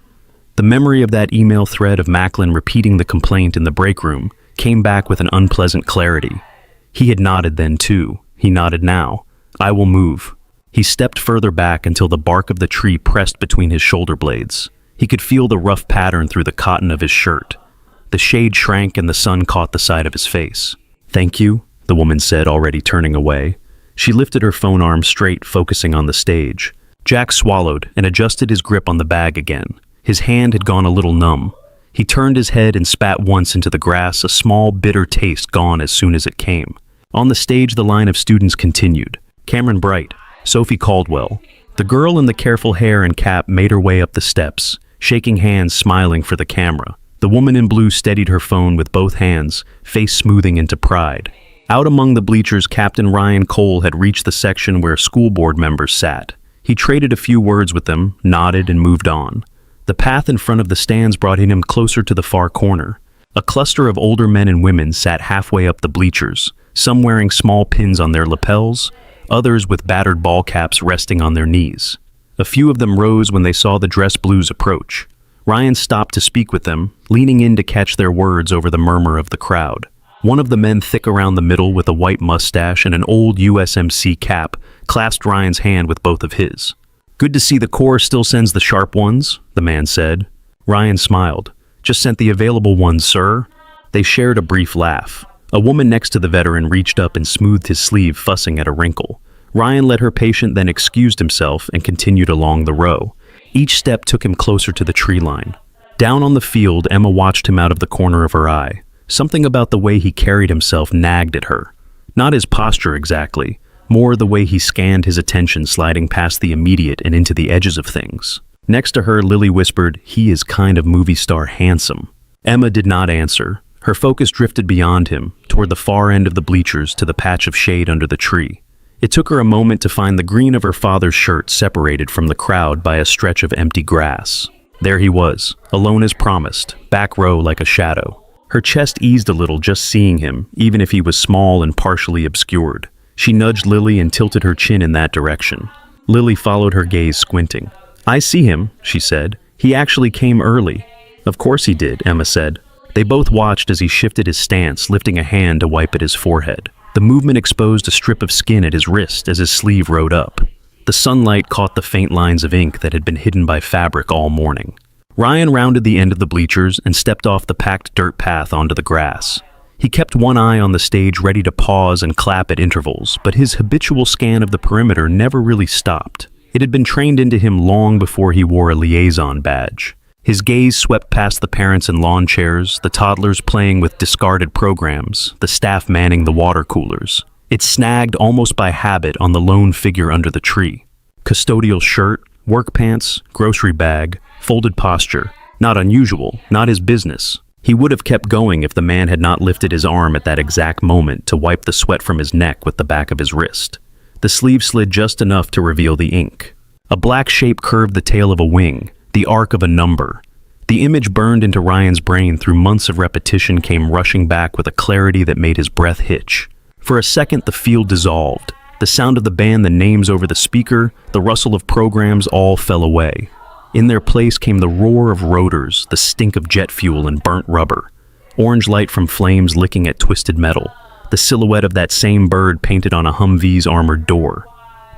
A: The memory of that email thread of Macklin repeating the complaint in the break room came back with an unpleasant clarity. He had nodded then too. He nodded now. "I will move." He stepped further back until the bark of the tree pressed between his shoulder blades. He could feel the rough pattern through the cotton of his shirt. The shade shrank and the sun caught the side of his face. "Thank you," the woman said, already turning away. She lifted her phone arm straight, focusing on the stage. Jack swallowed and adjusted his grip on the bag again. His hand had gone a little numb. He turned his head and spat once into the grass, a small, bitter taste gone as soon as it came. On the stage, the line of students continued. Cameron Bright, Sophie Caldwell. The girl in the careful hair and cap made her way up the steps, shaking hands, smiling for the camera. The woman in blue steadied her phone with both hands, face smoothing into pride. Out among the bleachers, Captain Ryan Cole had reached the section where school board members sat. He traded a few words with them, nodded, and moved on. The path in front of the stands brought him closer to the far corner. A cluster of older men and women sat halfway up the bleachers, some wearing small pins on their lapels, others with battered ball caps resting on their knees. A few of them rose when they saw the dress blues approach. Ryan stopped to speak with them, leaning in to catch their words over the murmur of the crowd. One of the men thick around the middle with a white mustache and an old USMC cap clasped Ryan's hand with both of his. "Good to see the Corps still sends the sharp ones," the man said. Ryan smiled. "Just sent the available ones, sir." They shared a brief laugh. A woman next to the veteran reached up and smoothed his sleeve, fussing at a wrinkle. Ryan let her patient, then excused himself and continued along the row. Each step took him closer to the tree line. Down on the field, Emma watched him out of the corner of her eye. Something about the way he carried himself nagged at her. Not his posture exactly, more the way he scanned his attention, sliding past the immediate and into the edges of things. Next to her, Lily whispered, "He is kind of movie star handsome." Emma did not answer. Her focus drifted beyond him, toward the far end of the bleachers to the patch of shade under the tree. It took her a moment to find the green of her father's shirt separated from the crowd by a stretch of empty grass. There he was, alone as promised, back row like a shadow. Her chest eased a little just seeing him, even if he was small and partially obscured. She nudged Lily and tilted her chin in that direction. Lily followed her gaze, squinting. "I see him," she said. "He actually came early." "Of course he did," Emma said. They both watched as he shifted his stance, lifting a hand to wipe at his forehead. The movement exposed a strip of skin at his wrist as his sleeve rode up. The sunlight caught the faint lines of ink that had been hidden by fabric all morning. Ryan rounded the end of the bleachers and stepped off the packed dirt path onto the grass. He kept one eye on the stage, ready to pause and clap at intervals, but his habitual scan of the perimeter never really stopped. It had been trained into him long before he wore a liaison badge. His gaze swept past the parents in lawn chairs, the toddlers playing with discarded programs, the staff manning the water coolers. It snagged almost by habit on the lone figure under the tree. Custodial shirt, work pants, grocery bag, folded posture. Not unusual, not his business. He would have kept going if the man had not lifted his arm at that exact moment to wipe the sweat from his neck with the back of his wrist. The sleeve slid just enough to reveal the ink. A black shape curved the tail of a wing, the arc of a number. The image burned into Ryan's brain through months of repetition came rushing back with a clarity that made his breath hitch. For a second, the field dissolved. The sound of the band, the names over the speaker, the rustle of programs all fell away. In their place came the roar of rotors, the stink of jet fuel and burnt rubber. Orange light from flames licking at twisted metal. The silhouette of that same bird painted on a Humvee's armored door.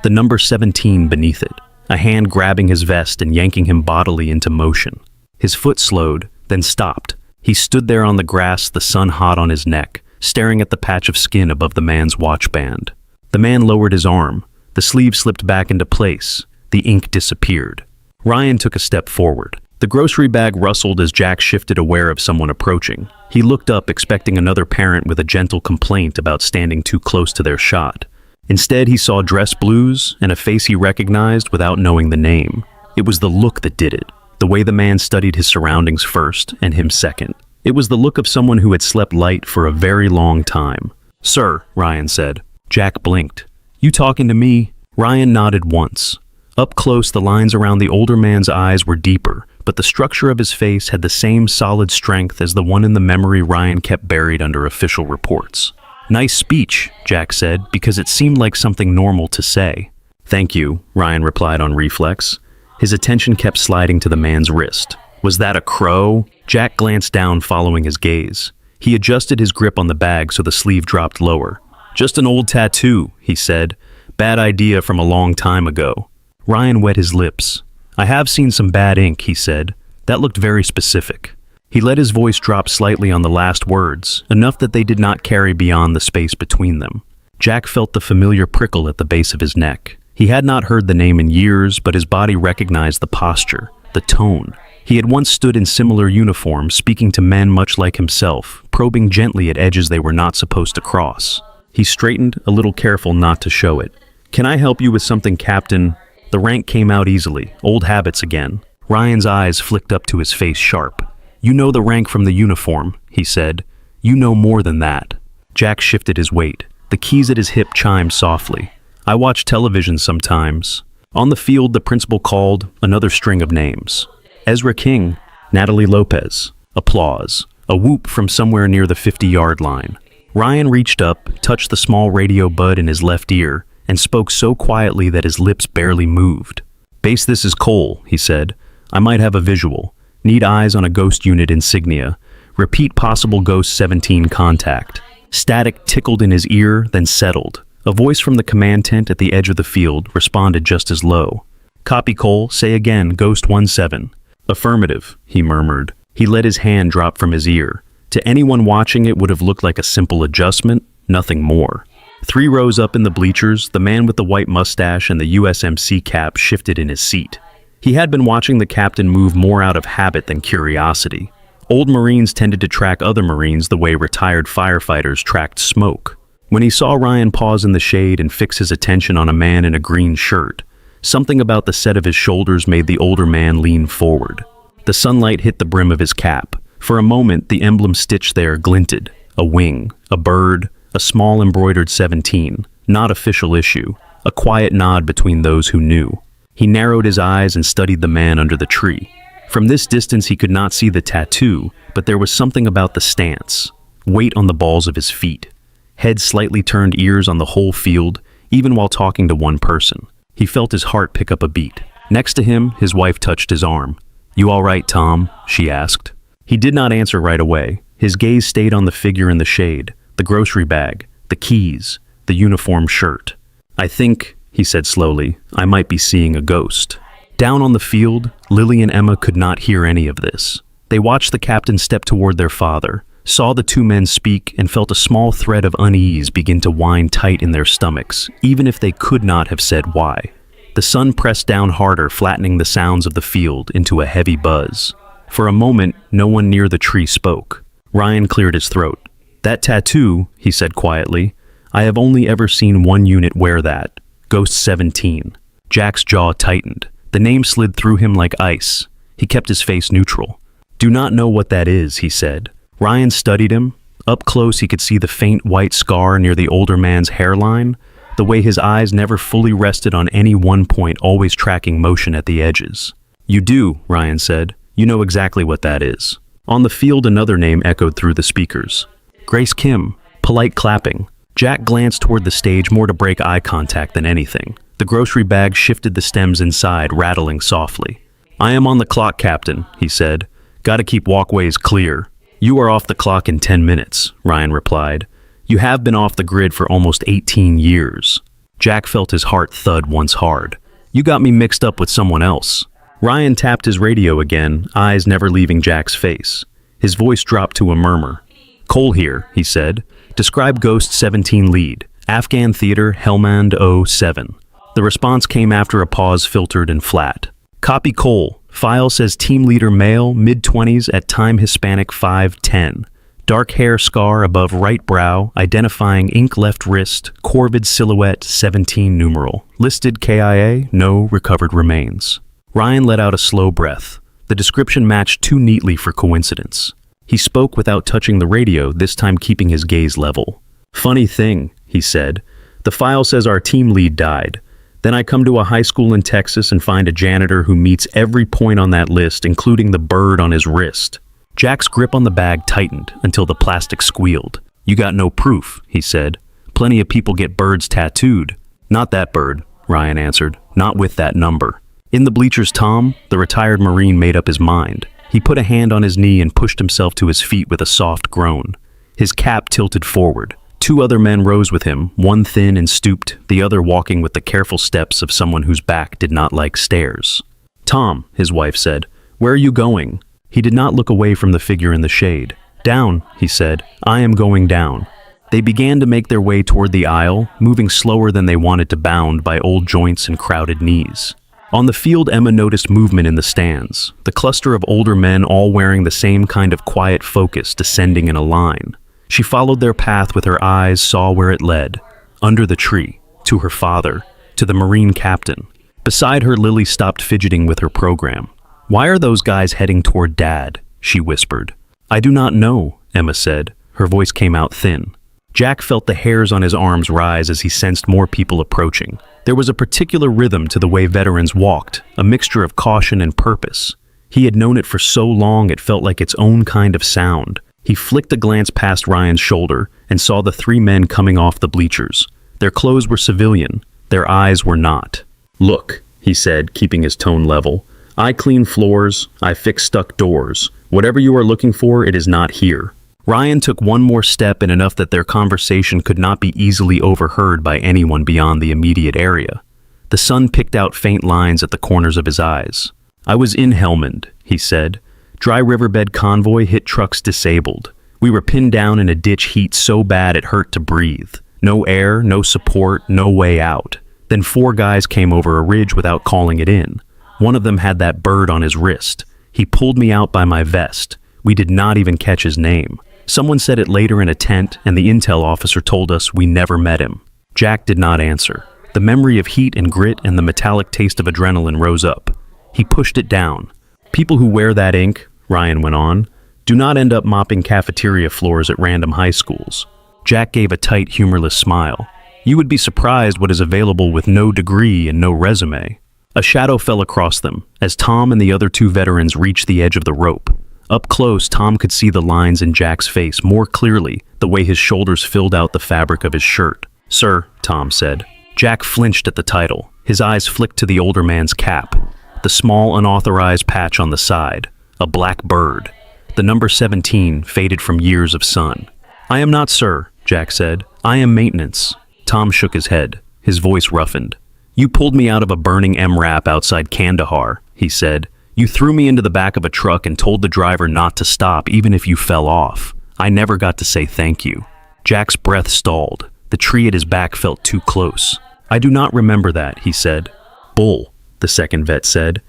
A: The number 17 beneath it. A hand grabbing his vest and yanking him bodily into motion. His foot slowed, then stopped. He stood there on the grass, the sun hot on his neck, staring at the patch of skin above the man's watch band. The man lowered his arm. The sleeve slipped back into place. The ink disappeared. Ryan took a step forward. The grocery bag rustled as Jack shifted, aware of someone approaching. He looked up, expecting another parent with a gentle complaint about standing too close to their shot. Instead, he saw dress blues and a face he recognized without knowing the name. It was the look that did it. The way the man studied his surroundings first and him second. It was the look of someone who had slept light for a very long time. "Sir," Ryan said. Jack blinked. "You talking to me?" Ryan nodded once. Up close, the lines around the older man's eyes were deeper, but the structure of his face had the same solid strength as the one in the memory Ryan kept buried under official reports. "Nice speech," Jack said, because it seemed like something normal to say. "Thank you," Ryan replied on reflex. His attention kept sliding to the man's wrist. Was that a crow? Jack glanced down, following his gaze. He adjusted his grip on the bag so the sleeve dropped lower. "Just an old tattoo," he said. "Bad idea from a long time ago." Ryan wet his lips. "I have seen some bad ink," he said. That looked very specific. He let his voice drop slightly on the last words, enough that they did not carry beyond the space between them. Jack felt the familiar prickle at the base of his neck. He had not heard the name in years, but his body recognized the posture, the tone. He had once stood in similar uniforms, speaking to men much like himself, probing gently at edges they were not supposed to cross. He straightened, a little careful not to show it. "Can I help you with something, Captain?" The rank came out easily, old habits again. Ryan's eyes flicked up to his face sharp. "You know the rank from the uniform," he said. "You know more than that." Jack shifted his weight. The keys at his hip chimed softly. "I watch television sometimes." On the field, the principal called another string of names. Ezra King, Natalie Lopez. Applause. A whoop from somewhere near the 50-yard line. Ryan reached up, touched the small radio bud in his left ear, and spoke so quietly that his lips barely moved. "Base, this is Cole," he said. "I might have a visual. Need eyes on a ghost unit insignia. Repeat possible ghost 17 contact." Static tickled in his ear, then settled. A voice from the command tent at the edge of the field responded just as low. "Copy, Cole. Say again, ghost 17. "Affirmative," he murmured. He let his hand drop from his ear. To anyone watching, it would have looked like a simple adjustment, nothing more. 3 rows up in the bleachers, the man with the white mustache and the USMC cap shifted in his seat. He had been watching the captain move more out of habit than curiosity. Old Marines tended to track other Marines the way retired firefighters tracked smoke. When he saw Ryan pause in the shade and fix his attention on a man in a green shirt, something about the set of his shoulders made the older man lean forward. The sunlight hit the brim of his cap. For a moment, the emblem stitched there glinted. A wing, a bird, a small embroidered 17, not official issue, a quiet nod between those who knew. He narrowed his eyes and studied the man under the tree. From this distance he could not see the tattoo, but there was something about the stance. Weight on the balls of his feet. Head slightly turned, ears on the whole field, even while talking to one person. He felt his heart pick up a beat. Next to him, his wife touched his arm. "You all right, Tom?" she asked. He did not answer right away. His gaze stayed on the figure in the shade, the grocery bag, the keys, the uniform shirt. "I think," he said slowly, "I might be seeing a ghost." Down on the field, Lily and Emma could not hear any of this. They watched the captain step toward their father, saw the 2 men speak, and felt a small thread of unease begin to wind tight in their stomachs, even if they could not have said why. The sun pressed down harder, flattening the sounds of the field into a heavy buzz. For a moment, no one near the tree spoke. Ryan cleared his throat. "That tattoo," he said quietly, "I have only ever seen one unit wear that. Ghost 17. Jack's jaw tightened. The name slid through him like ice. He kept his face neutral. "Do not know what that is," he said. Ryan studied him. Up close, he could see the faint white scar near the older man's hairline, the way his eyes never fully rested on any one point, always tracking motion at the edges. "You do," Ryan said. "You know exactly what that is." On the field, another name echoed through the speakers. Grace Kim. Polite clapping. Jack glanced toward the stage more to break eye contact than anything. The grocery bag shifted the stems inside, rattling softly. "I am on the clock, Captain," he said. "Gotta keep walkways clear." "You are off the clock in 10 minutes, Ryan replied. "You have been off the grid for almost 18 years. Jack felt his heart thud once hard. "You got me mixed up with someone else." Ryan tapped his radio again, eyes never leaving Jack's face. His voice dropped to a murmur. "Cole here," he said. "Describe Ghost 17 lead. Afghan Theater, Helmand 07. The response came after a pause, filtered and flat. "Copy Cole. File says team leader male, mid-20s, at time Hispanic 5'10". Dark hair scar above right brow, identifying ink left wrist, corvid silhouette 17 numeral. Listed KIA, no recovered remains." Ryan let out a slow breath. The description matched too neatly for coincidence. He spoke without touching the radio, this time keeping his gaze level. "Funny thing," he said. "The file says our team lead died. Then I come to a high school in Texas and find a janitor who meets every point on that list, including the bird on his wrist." Jack's grip on the bag tightened until the plastic squealed. "You got no proof," he said. "Plenty of people get birds tattooed." "Not that bird," Ryan answered. "Not with that number." In the bleachers, Tom, the retired Marine, made up his mind. He put a hand on his knee and pushed himself to his feet with a soft groan. His cap tilted forward. Two other men rose with him, one thin and stooped, the other walking with the careful steps of someone whose back did not like stairs. "Tom," his wife said, "where are you going?" He did not look away from the figure in the shade. "Down," he said. "I am going down." They began to make their way toward the aisle, moving slower than they wanted to, bound by old joints and crowded knees. On the field, Emma noticed movement in the stands, the cluster of older men all wearing the same kind of quiet focus, descending in a line. She followed their path with her eyes, saw where it led. Under the tree, to her father, to the Marine captain. Beside her, Lily stopped fidgeting with her program. "Why are those guys heading toward Dad?" she whispered. "I do not know," Emma said. Her voice came out thin. Jack felt the hairs on his arms rise as he sensed more people approaching. There was a particular rhythm to the way veterans walked, a mixture of caution and purpose. He had known it for so long it felt like its own kind of sound. He flicked a glance past Ryan's shoulder and saw the three men coming off the bleachers. Their clothes were civilian, their eyes were not. "Look," he said, keeping his tone level. "I clean floors, I fix stuck doors. Whatever you are looking for, it is not here." Ryan took one more step, and enough that their conversation could not be easily overheard by anyone beyond the immediate area. The sun picked out faint lines at the corners of his eyes. "I was in Helmand," he said. "Dry riverbed convoy hit trucks disabled. We were pinned down in a ditch, heat so bad it hurt to breathe. No air, no support, no way out. Then 4 guys came over a ridge without calling it in. One of them had that bird on his wrist. He pulled me out by my vest. We did not even catch his name. Someone said it later in a tent, and the intel officer told us we never met him." Jack did not answer. The memory of heat and grit and the metallic taste of adrenaline rose up. He pushed it down. "People who wear that ink," Ryan went on, "do not end up mopping cafeteria floors at random high schools." Jack gave a tight, humorless smile. "You would be surprised what is available with no degree and no resume." A shadow fell across them as Tom and the other 2 veterans reached the edge of the rope. Up close, Tom could see the lines in Jack's face more clearly, the way his shoulders filled out the fabric of his shirt. "Sir," Tom said. Jack flinched at the title. His eyes flicked to the older man's cap. The small, unauthorized patch on the side. A black bird. The number 17 faded from years of sun. "I am not, sir," Jack said. "I am maintenance." Tom shook his head. His voice roughened. "You pulled me out of a burning MRAP outside Kandahar," he said. "You threw me into the back of a truck and told the driver not to stop even if you fell off. I never got to say thank you." Jack's breath stalled. The tree at his back felt too close. "I do not remember that," he said. "Bull," the second vet said.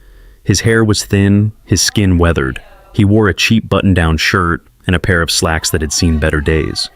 A: His hair was thin, his skin weathered. He wore a cheap button-down shirt and a pair of slacks that had seen better days.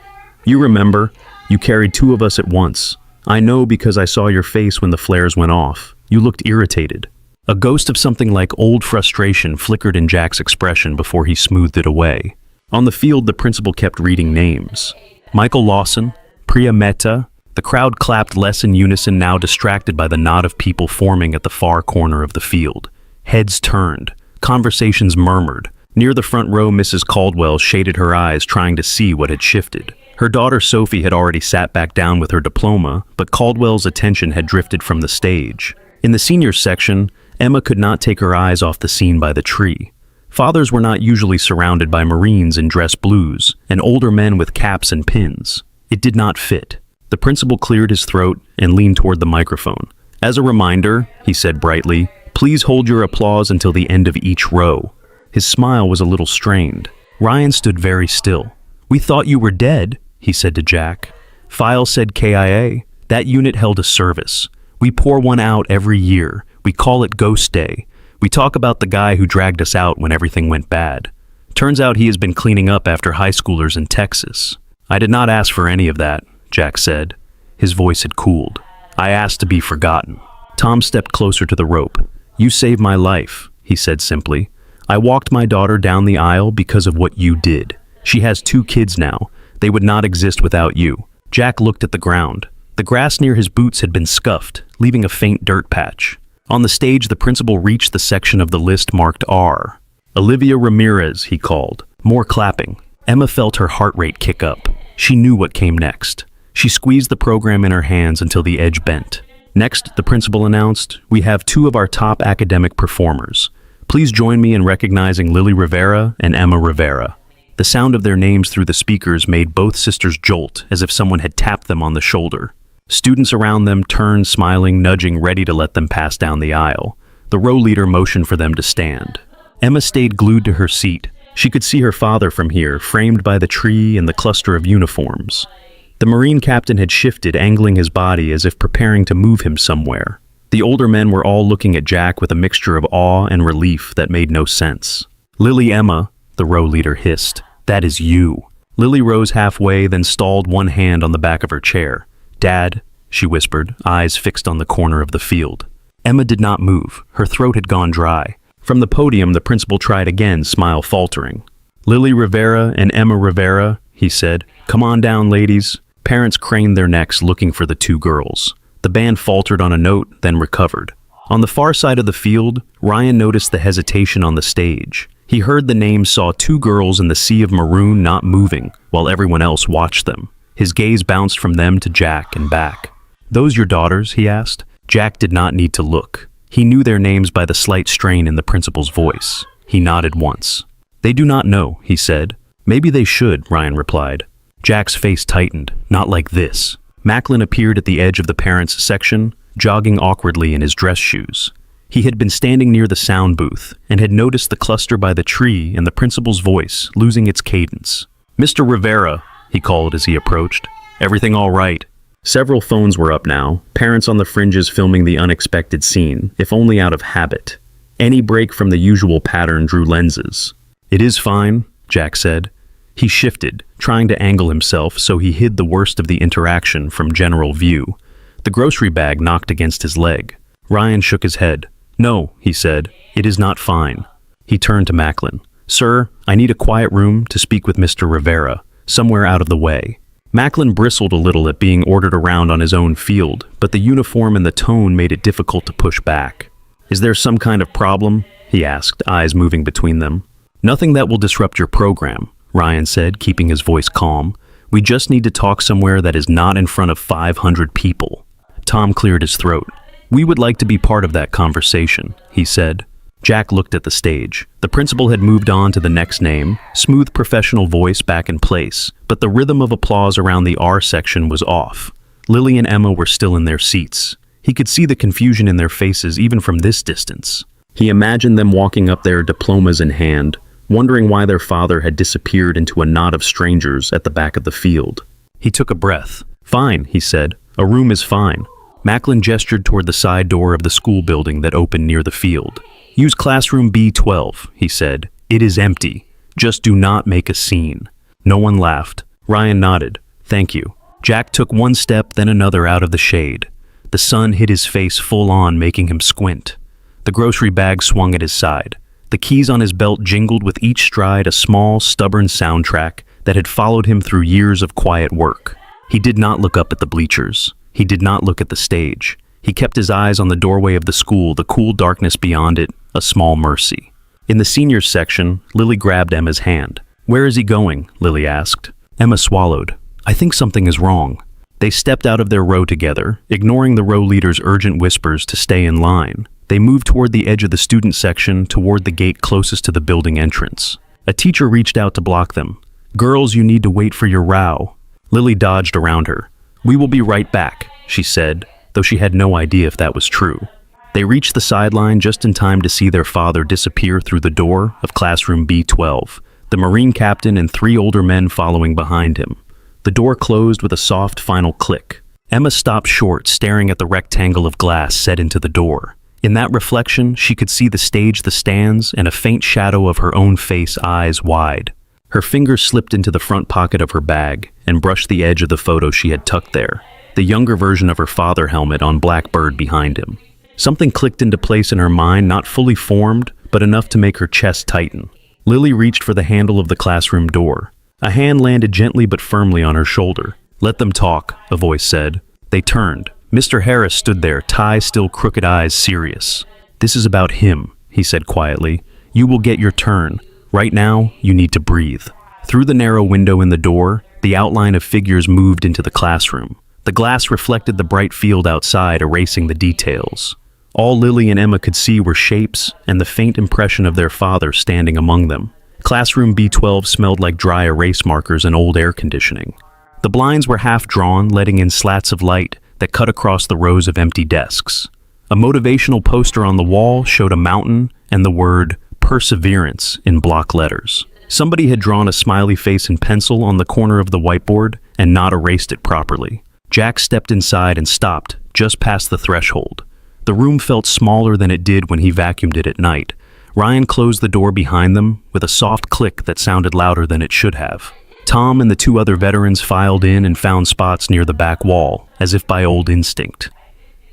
A: "You remember, you carried 2 of us at once. I know because I saw your face when the flares went off. You looked irritated. A ghost of something like old frustration flickered in Jack's expression before he smoothed it away. On the field, the principal kept reading names. Michael Lawson, Priya Mehta. The crowd clapped less in unison, now distracted by the knot of people forming at the far corner of the field. Heads turned. Conversations murmured. Near the front row, Mrs. Caldwell shaded her eyes, trying to see what had shifted. Her daughter Sophie had already sat back down with her diploma, but Caldwell's attention had drifted from the stage. In the seniors section, Emma could not take her eyes off the scene by the tree. Fathers were not usually surrounded by Marines in dress blues, and older men with caps and pins. It did not fit. The principal cleared his throat and leaned toward the microphone. As a reminder, he said brightly, please hold your applause until the end of each row. His smile was a little strained. Ryan stood very still. We thought you were dead, he said to Jack. File said KIA. That unit held a service. We pour one out every year. We call it Ghost Day. We talk about the guy who dragged us out when everything went bad. Turns out he has been cleaning up after high schoolers in Texas. I did not ask for any of that, Jack said. His voice had cooled. I asked to be forgotten. Tom stepped closer to the rope. You saved my life, he said simply. I walked my daughter down the aisle because of what you did. She has 2 kids now. They would not exist without you. Jack looked at the ground. The grass near his boots had been scuffed, leaving a faint dirt patch. On the stage, the principal reached the section of the list marked R. Olivia Ramirez, he called. More clapping. Emma felt her heart rate kick up. She knew what came next. She squeezed the program in her hands until the edge bent. Next, the principal announced, we have 2 of our top academic performers. Please join me in recognizing Lily Rivera and Emma Rivera. The sound of their names through the speakers made both sisters jolt, as if someone had tapped them on the shoulder. Students around them turned, smiling, nudging, ready to let them pass down the aisle. The row leader motioned for them to stand. Emma stayed glued to her seat. She could see her father from here, framed by the tree and the cluster of uniforms. The Marine captain had shifted, angling his body as if preparing to move him somewhere. The older men were all looking at Jack with a mixture of awe and relief that made no sense. Lily Emma, the row leader hissed. That is you. Lily rose halfway, then stalled one hand on the back of her chair. Dad, she whispered, eyes fixed on the corner of the field. Emma did not move. Her throat had gone dry. From the podium, the principal tried again, smile faltering. Lily Rivera and Emma Rivera, he said. Come on down, ladies. Parents craned their necks, looking for the 2 girls. The band faltered on a note, then recovered. On the far side of the field, Ryan noticed the hesitation on the stage. He heard the names, saw 2 girls in the sea of maroon not moving, while everyone else watched them. His gaze bounced from them to Jack and back. Those your daughters? He asked. Jack did not need to look. He knew their names by the slight strain in the principal's voice. He nodded once. They do not know, he said. Maybe they should, Ryan replied. Jack's face tightened. Not like this. Macklin appeared at the edge of the parents' section, jogging awkwardly in his dress shoes. He had been standing near the sound booth and had noticed the cluster by the tree and the principal's voice losing its cadence. Mr. Rivera, he called as he approached. Everything all right? Several phones were up now, parents on the fringes filming the unexpected scene, if only out of habit. Any break from the usual pattern drew lenses. It is fine, Jack said. He shifted, trying to angle himself so he hid the worst of the interaction from general view. The grocery bag knocked against his leg. Ryan shook his head. No, he said, it is not fine. He turned to Macklin. Sir, I need a quiet room to speak with Mr. Rivera, somewhere out of the way. Macklin bristled a little at being ordered around on his own field, but the uniform and the tone made it difficult to push back. Is there some kind of problem? He asked, eyes moving between them. Nothing that will disrupt your program, Ryan said, keeping his voice calm. We just need to talk somewhere that is not in front of 500 people. Tom cleared his throat. We would like to be part of that conversation, he said. Jack looked at the stage. The principal had moved on to the next name, smooth professional voice back in place, but the rhythm of applause around the R section was off. Lily and Emma were still in their seats. He could see the confusion in their faces even from this distance. He imagined them walking up there, diplomas in hand, wondering why their father had disappeared into a knot of strangers at the back of the field. He took a breath. Fine, he said. A room is fine. Macklin gestured toward the side door of the school building that opened near the field. Use classroom B12, he said. It is empty. Just do not make a scene. No one laughed. Ryan nodded. Thank you. Jack took one step, then another out of the shade. The sun hit his face full on, making him squint. The grocery bag swung at his side. The keys on his belt jingled with each stride, a small, stubborn soundtrack that had followed him through years of quiet work. He did not look up at the bleachers. He did not look at the stage. He kept his eyes on the doorway of the school, the cool darkness beyond it, a small mercy. In the seniors section, Lily grabbed Emma's hand. "Where is he going?" Lily asked. Emma swallowed. "I think something is wrong." They stepped out of their row together, ignoring the row leader's urgent whispers to stay in line. They moved toward the edge of the student section, toward the gate closest to the building entrance. A teacher reached out to block them. "Girls, you need to wait for your row." Lily dodged around her. "We will be right back," she said, though she had no idea if that was true. They reached the sideline just in time to see their father disappear through the door of classroom B12, the Marine captain and 3 older men following behind him. The door closed with a soft final click. Emma stopped short, staring at the rectangle of glass set into the door. In that reflection, she could see the stage, the stands, and a faint shadow of her own face, eyes wide. Her fingers slipped into the front pocket of her bag and brushed the edge of the photo she had tucked there, the younger version of her father helmet on Blackbird behind him. Something clicked into place in her mind, not fully formed, but enough to make her chest tighten. Lily reached for the handle of the classroom door. A hand landed gently but firmly on her shoulder. "Let them talk," a voice said. They turned. Mr. Harris stood there, tie still, crooked eyes serious. "This is about him," he said quietly. "You will get your turn. Right now, you need to breathe." Through the narrow window in the door, the outline of figures moved into the classroom. The glass reflected the bright field outside, erasing the details. All Lily and Emma could see were shapes and the faint impression of their father standing among them. Classroom B12 smelled like dry erase markers and old air conditioning. The blinds were half drawn, letting in slats of light that cut across the rows of empty desks. A motivational poster on the wall showed a mountain and the word perseverance in block letters. Somebody had drawn a smiley face in pencil on the corner of the whiteboard and not erased it properly. Jack stepped inside and stopped just past the threshold. The room felt smaller than it did when he vacuumed it at night. Ryan closed the door behind them with a soft click that sounded louder than it should have. Tom and the 2 other veterans filed in and found spots near the back wall, as if by old instinct.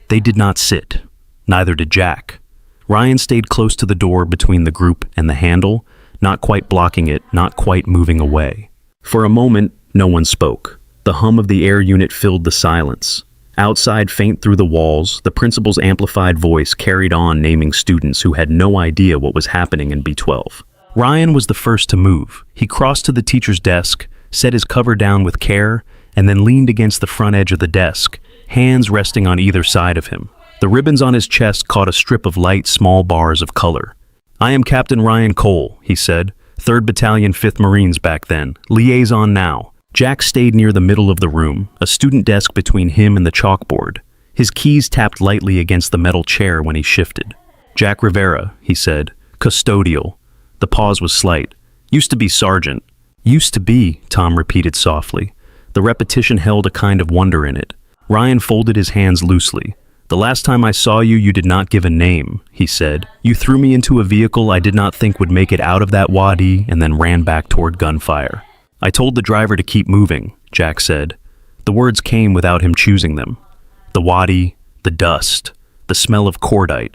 A: They did not sit. Neither did Jack. Ryan stayed close to the door between the group and the handle, not quite blocking it, not quite moving away. For a moment, no one spoke. The hum of the air unit filled the silence. Outside, faint through the walls, the principal's amplified voice carried on, naming students who had no idea what was happening in B12. Ryan was the first to move. He crossed to the teacher's desk, set his cover down with care, and then leaned against the front edge of the desk, hands resting on either side of him. The ribbons on his chest caught a strip of light, small bars of color. "I am Captain Ryan Cole," he said, 3rd Battalion 5th Marines back then, liaison now. Jack stayed near the middle of the room, a student desk between him and the chalkboard. His keys tapped lightly against the metal chair when he shifted. "Jack Rivera," he said, "custodial." The pause was slight. "Used to be sergeant." "Used to be," Tom repeated softly. The repetition held a kind of wonder in it. Ryan folded his hands loosely. "The last time I saw you, you did not give a name," he said. "You threw me into a vehicle I did not think would make it out of that wadi and then ran back toward gunfire." "I told the driver to keep moving," Jack said. The words came without him choosing them. The wadi, the dust, the smell of cordite.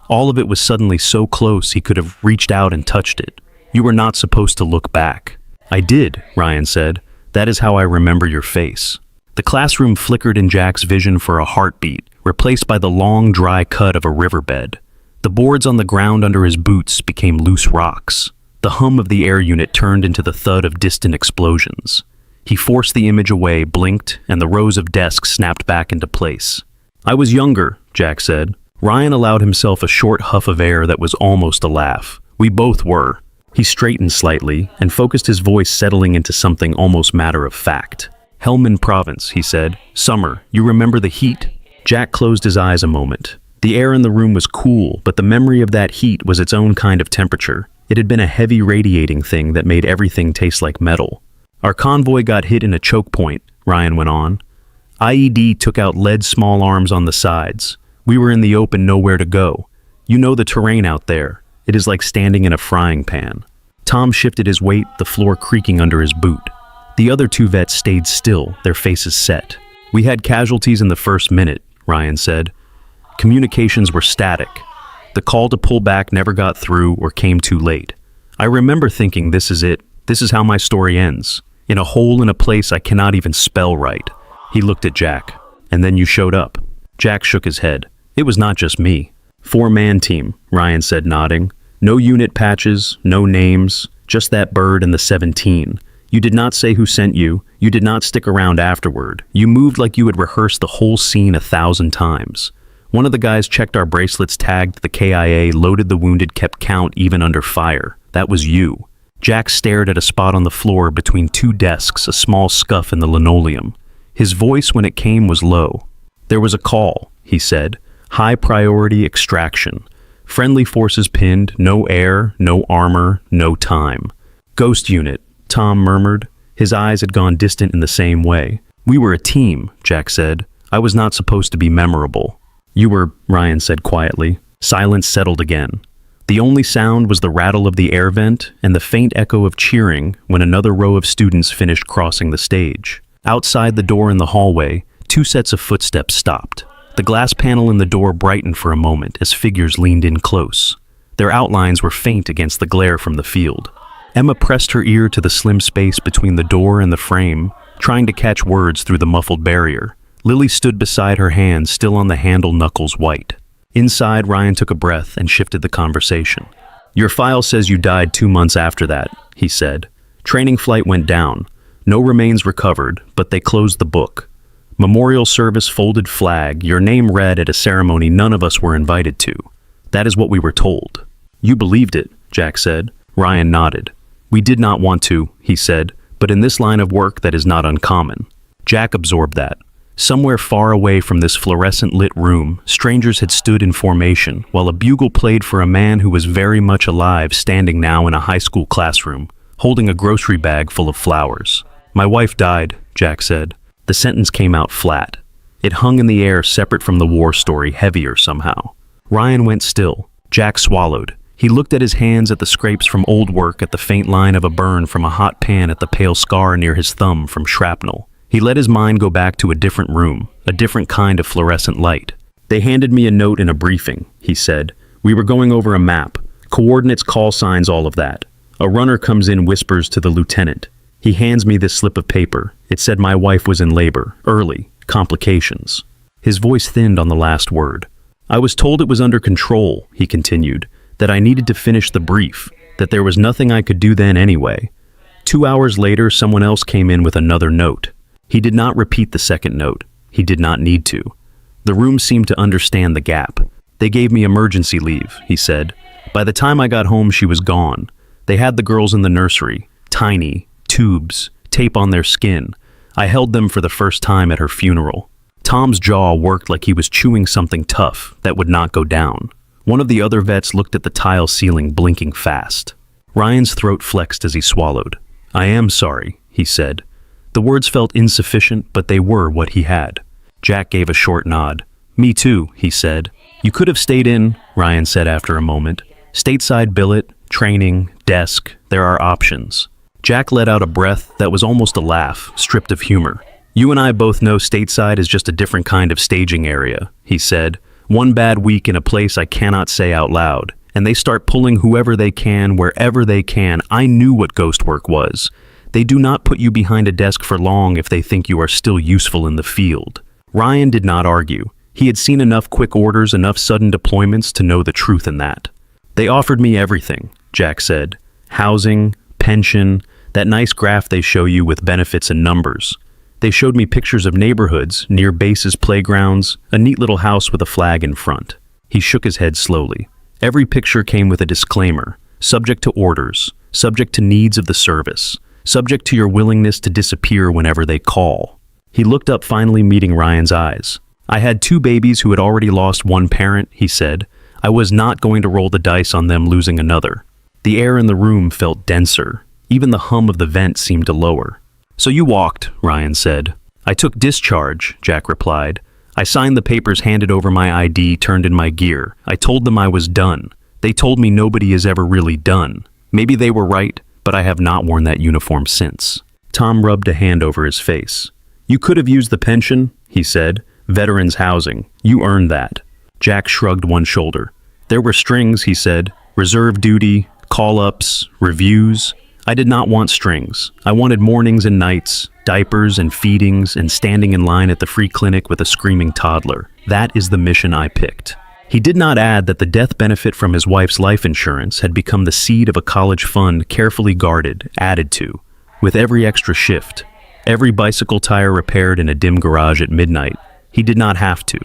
A: All of it was suddenly so close he could have reached out and touched it. "You were not supposed to look back." "I did," Ryan said. "That is how I remember your face." The classroom flickered in Jack's vision for a heartbeat, replaced by the long, dry cut of a riverbed. The boards on the ground under his boots became loose rocks. The hum of the air unit turned into the thud of distant explosions. He forced the image away, blinked, and the rows of desks snapped back into place. "I was younger," Jack said. Ryan allowed himself a short huff of air that was almost a laugh. "We both were." He straightened slightly and focused his voice, settling into something almost matter-of-fact. "Helmand Province," he said. "Summer, you remember the heat?" Jack closed his eyes a moment. The air in the room was cool, but the memory of that heat was its own kind of temperature. It had been a heavy radiating thing that made everything taste like metal. "Our convoy got hit in a choke point," Ryan went on. "IED took out lead small arms on the sides. We were in the open, nowhere to go. You know the terrain out there. It is like standing in a frying pan." Tom shifted his weight, the floor creaking under his boot. The other two vets stayed still, their faces set. "We had casualties in the first minute," Ryan said. "Communications were static. The call to pull back never got through or came too late. I remember thinking, this is it. This is how my story ends. In a hole in a place I cannot even spell right." He looked at Jack. "And then you showed up." Jack shook his head. "It was not just me." "Four-man team," Ryan said, nodding. "No unit patches, no names, just that bird and the 17. You did not say who sent you. You did not stick around afterward. You moved like you had rehearsed the whole scene 1,000 times. One of the guys checked our bracelets, tagged the KIA, loaded the wounded, kept count even under fire. That was you." Jack stared at a spot on the floor between two desks, a small scuff in the linoleum. His voice, when it came, was low. "There was a call," he said. "High priority extraction. Friendly forces pinned, no air, no armor, no time." "Ghost unit," Tom murmured. His eyes had gone distant in the same way. "We were a team," Jack said. "I was not supposed to be memorable." "You were," Ryan said quietly. Silence settled again. The only sound was the rattle of the air vent and the faint echo of cheering when another row of students finished crossing the stage. Outside the door in the hallway, two sets of footsteps stopped. The glass panel in the door brightened for a moment as figures leaned in close. Their outlines were faint against the glare from the field. Emma pressed her ear to the slim space between the door and the frame, trying to catch words through the muffled barrier. Lily stood beside her, hands still on the handle, knuckles white. Inside, Ryan took a breath and shifted the conversation. "Your file says you died 2 months after that," he said. "Training flight went down. No remains recovered, but they closed the book. Memorial service, folded flag, your name read at a ceremony none of us were invited to. That is what we were told." "You believed it," Jack said. Ryan nodded. "We did not want to," he said, "but in this line of work that is not uncommon." Jack absorbed that. Somewhere far away from this fluorescent-lit room, strangers had stood in formation while a bugle played for a man who was very much alive, standing now in a high school classroom, holding a grocery bag full of flowers. "My wife died," Jack said. The sentence came out flat. It hung in the air, separate from the war story, heavier somehow. Ryan went still. Jack swallowed. He looked at his hands, at the scrapes from old work, at the faint line of a burn from a hot pan, at the pale scar near his thumb from shrapnel. He let his mind go back to a different room, a different kind of fluorescent light. "They handed me a note in a briefing," he said. "We were going over a map, coordinates, call signs, all of that. A runner comes in, whispers to the lieutenant. He hands me this slip of paper. It said my wife was in labor, early, complications." His voice thinned on the last word. "I was told it was under control," he continued, "that I needed to finish the brief, that there was nothing I could do then anyway. 2 hours later, someone else came in with another note. He did not repeat the second note. He did not need to. The room seemed to understand the gap. They gave me emergency leave," he said. "By the time I got home, she was gone. They had the girls in the nursery, tiny, tubes, tape on their skin. I held them for the first time at her funeral." Tom's jaw worked like he was chewing something tough that would not go down. One of the other vets looked at the tile ceiling, blinking fast. Ryan's throat flexed as he swallowed. "I am sorry," he said. The words felt insufficient, but they were what he had. Jack gave a short nod. "Me too," he said. "You could have stayed in," Ryan said after a moment. "Stateside billet, training, desk, there are options." Jack let out a breath that was almost a laugh, stripped of humor. "You and I both know stateside is just a different kind of staging area," he said. "One bad week in a place I cannot say out loud, and they start pulling whoever they can, wherever they can. I knew what ghost work was. They do not put you behind a desk for long if they think you are still useful in the field." Ryan did not argue. He had seen enough quick orders, enough sudden deployments to know the truth in that. "They offered me everything," Jack said. "Housing, pension, that nice graph they show you with benefits and numbers. They showed me pictures of neighborhoods, near bases, playgrounds, a neat little house with a flag in front." He shook his head slowly. Every picture came with a disclaimer, subject to orders, subject to needs of the service, subject to your willingness to disappear whenever they call. He looked up, finally meeting Ryan's eyes. "I had 2 babies who had already lost one parent," he said. "I was not going to roll the dice on them losing another." The air in the room felt denser. Even the hum of the vent seemed to lower. "So you walked," Ryan said. "I took discharge," Jack replied. "I signed the papers, handed over my ID, turned in my gear. I told them I was done. They told me nobody is ever really done. Maybe they were right, but I have not worn that uniform since." Tom rubbed a hand over his face. "You could have used the pension," he said. "Veterans housing. You earned that." Jack shrugged one shoulder. "There were strings," he said. "Reserve duty, call-ups, reviews. I did not want strings. I wanted mornings and nights, diapers and feedings, and standing in line at the free clinic with a screaming toddler. That is the mission I picked." He did not add that the death benefit from his wife's life insurance had become the seed of a college fund carefully guarded, added to, with every extra shift. Every bicycle tire repaired in a dim garage at midnight. He did not have to.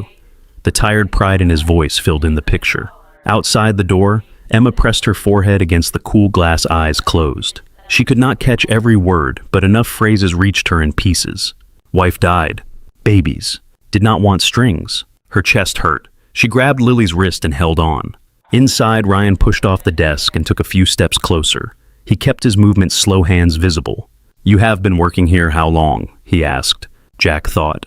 A: The tired pride in his voice filled in the picture. Outside the door, Emma pressed her forehead against the cool glass eyes closed. She could not catch every word, but enough phrases reached her in pieces. Wife died. Babies. Did not want strings. Her chest hurt. She grabbed Lily's wrist and held on. Inside, Ryan pushed off the desk and took a few steps closer. He kept his movements slow hands visible. "You have been working here how long?" he asked. Jack thought.